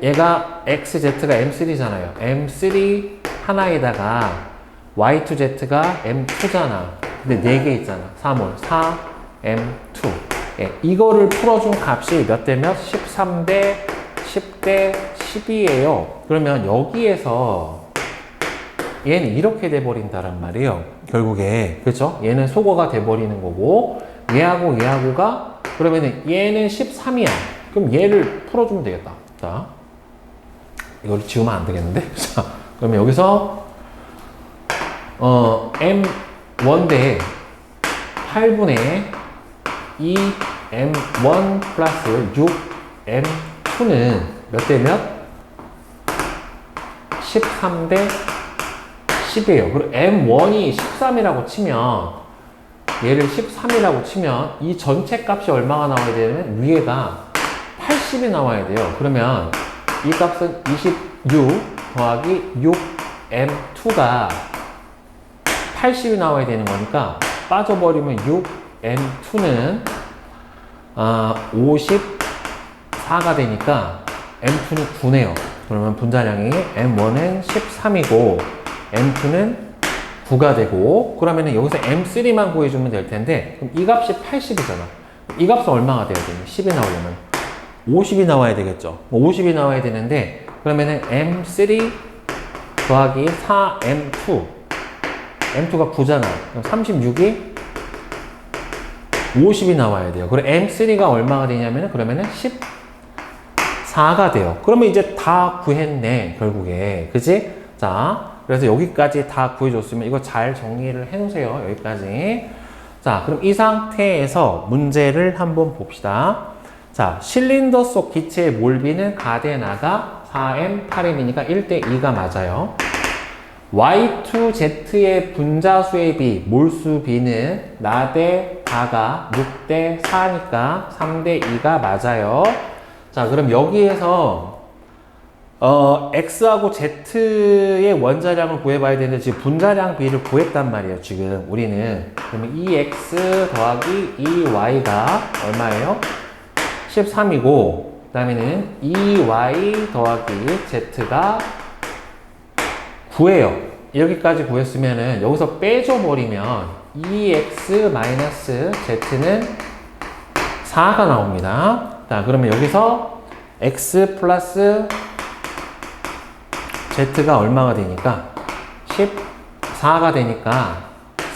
Speaker 1: 얘가 XZ가 M3잖아요. M3 하나에다가 Y2Z가 M2잖아. 근데 4개 있잖아. 3월 4M2. 예, 이거를 풀어준 값이 몇 대 몇? 13대 10대 10이에요. 그러면 여기에서 얘는 이렇게 돼버린다란 말이에요. 결국에. 그렇죠? 얘는 소거가 돼버리는 거고 얘하고 얘하고가 그러면은 얘는 13이야. 그럼 얘를 풀어주면 되겠다. 자, 이걸 지우면 안 되겠는데? 자, 그러면 여기서 M1대 8분의 2M1 플러스 6M2는 몇 대 몇? 13대 10이에요. 그리고 M1이 13이라고 치면 얘를 13이라고 치면 이 전체 값이 얼마가 나와야 되냐면 위에가 80이 나와야 돼요. 그러면 이 값은 26 더하기 6M2가 80이 나와야 되는 거니까 빠져버리면 6M2는 54가 되니까 M2는 9네요. 그러면 분자량이 M1은 13이고 M2는 9가 되고 그러면 여기서 M3만 구해주면 될 텐데 그럼 이 값이 80이잖아. 이 값은 얼마가 돼야 되니? 10이 나오려면 50이 나와야 되겠죠. 50이 나와야 되는데 그러면은 M3 더하기 4M2 M2가 9잖아. 그럼 36이 50이 나와야 돼요. 그리고 M3가 얼마가 되냐면은 그러면은 14가 돼요. 그러면 이제 다 구했네, 결국에. 그치? 자, 그래서 여기까지 다 구해줬으면 이거 잘 정리를 해 놓으세요. 여기까지. 자, 그럼 이 상태에서 문제를 한번 봅시다. 자, 실린더 속 기체의 몰비는 가데나가 4M, 8M이니까 1대2가 맞아요. Y2Z의 분자수의 비, 몰수비는 나대 4가 6대 4니까 3대 2가 맞아요. 자, 그럼 여기에서 X하고 Z의 원자량을 구해봐야 되는데 지금 분자량 비를 구했단 말이에요. 지금 우리는 그러면 2X 더하기 2Y가 얼마예요? 13이고 그 다음에는 2Y 더하기 Z가 9예요. 여기까지 구했으면은 여기서 빼줘버리면 2X-Z는 4가 나옵니다. 자, 그러면 여기서 X 플러스 Z가 얼마가 되니까 14가 되니까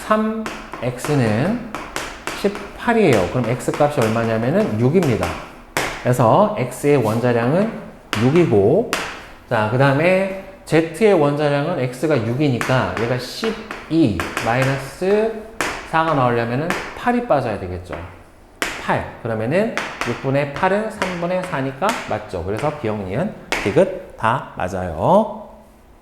Speaker 1: 3X는 18이에요. 그럼 X 값이 얼마냐면은 6입니다. 그래서 X의 원자량은 6이고 자, 그 다음에 Z의 원자량은 X가 6이니까 얘가 12 마이너스 4가 나오려면은 8이 빠져야 되겠죠. 8. 그러면은 6분의 8은 3분의 4니까 맞죠. 그래서 비용, 니은, 디귿 다 맞아요.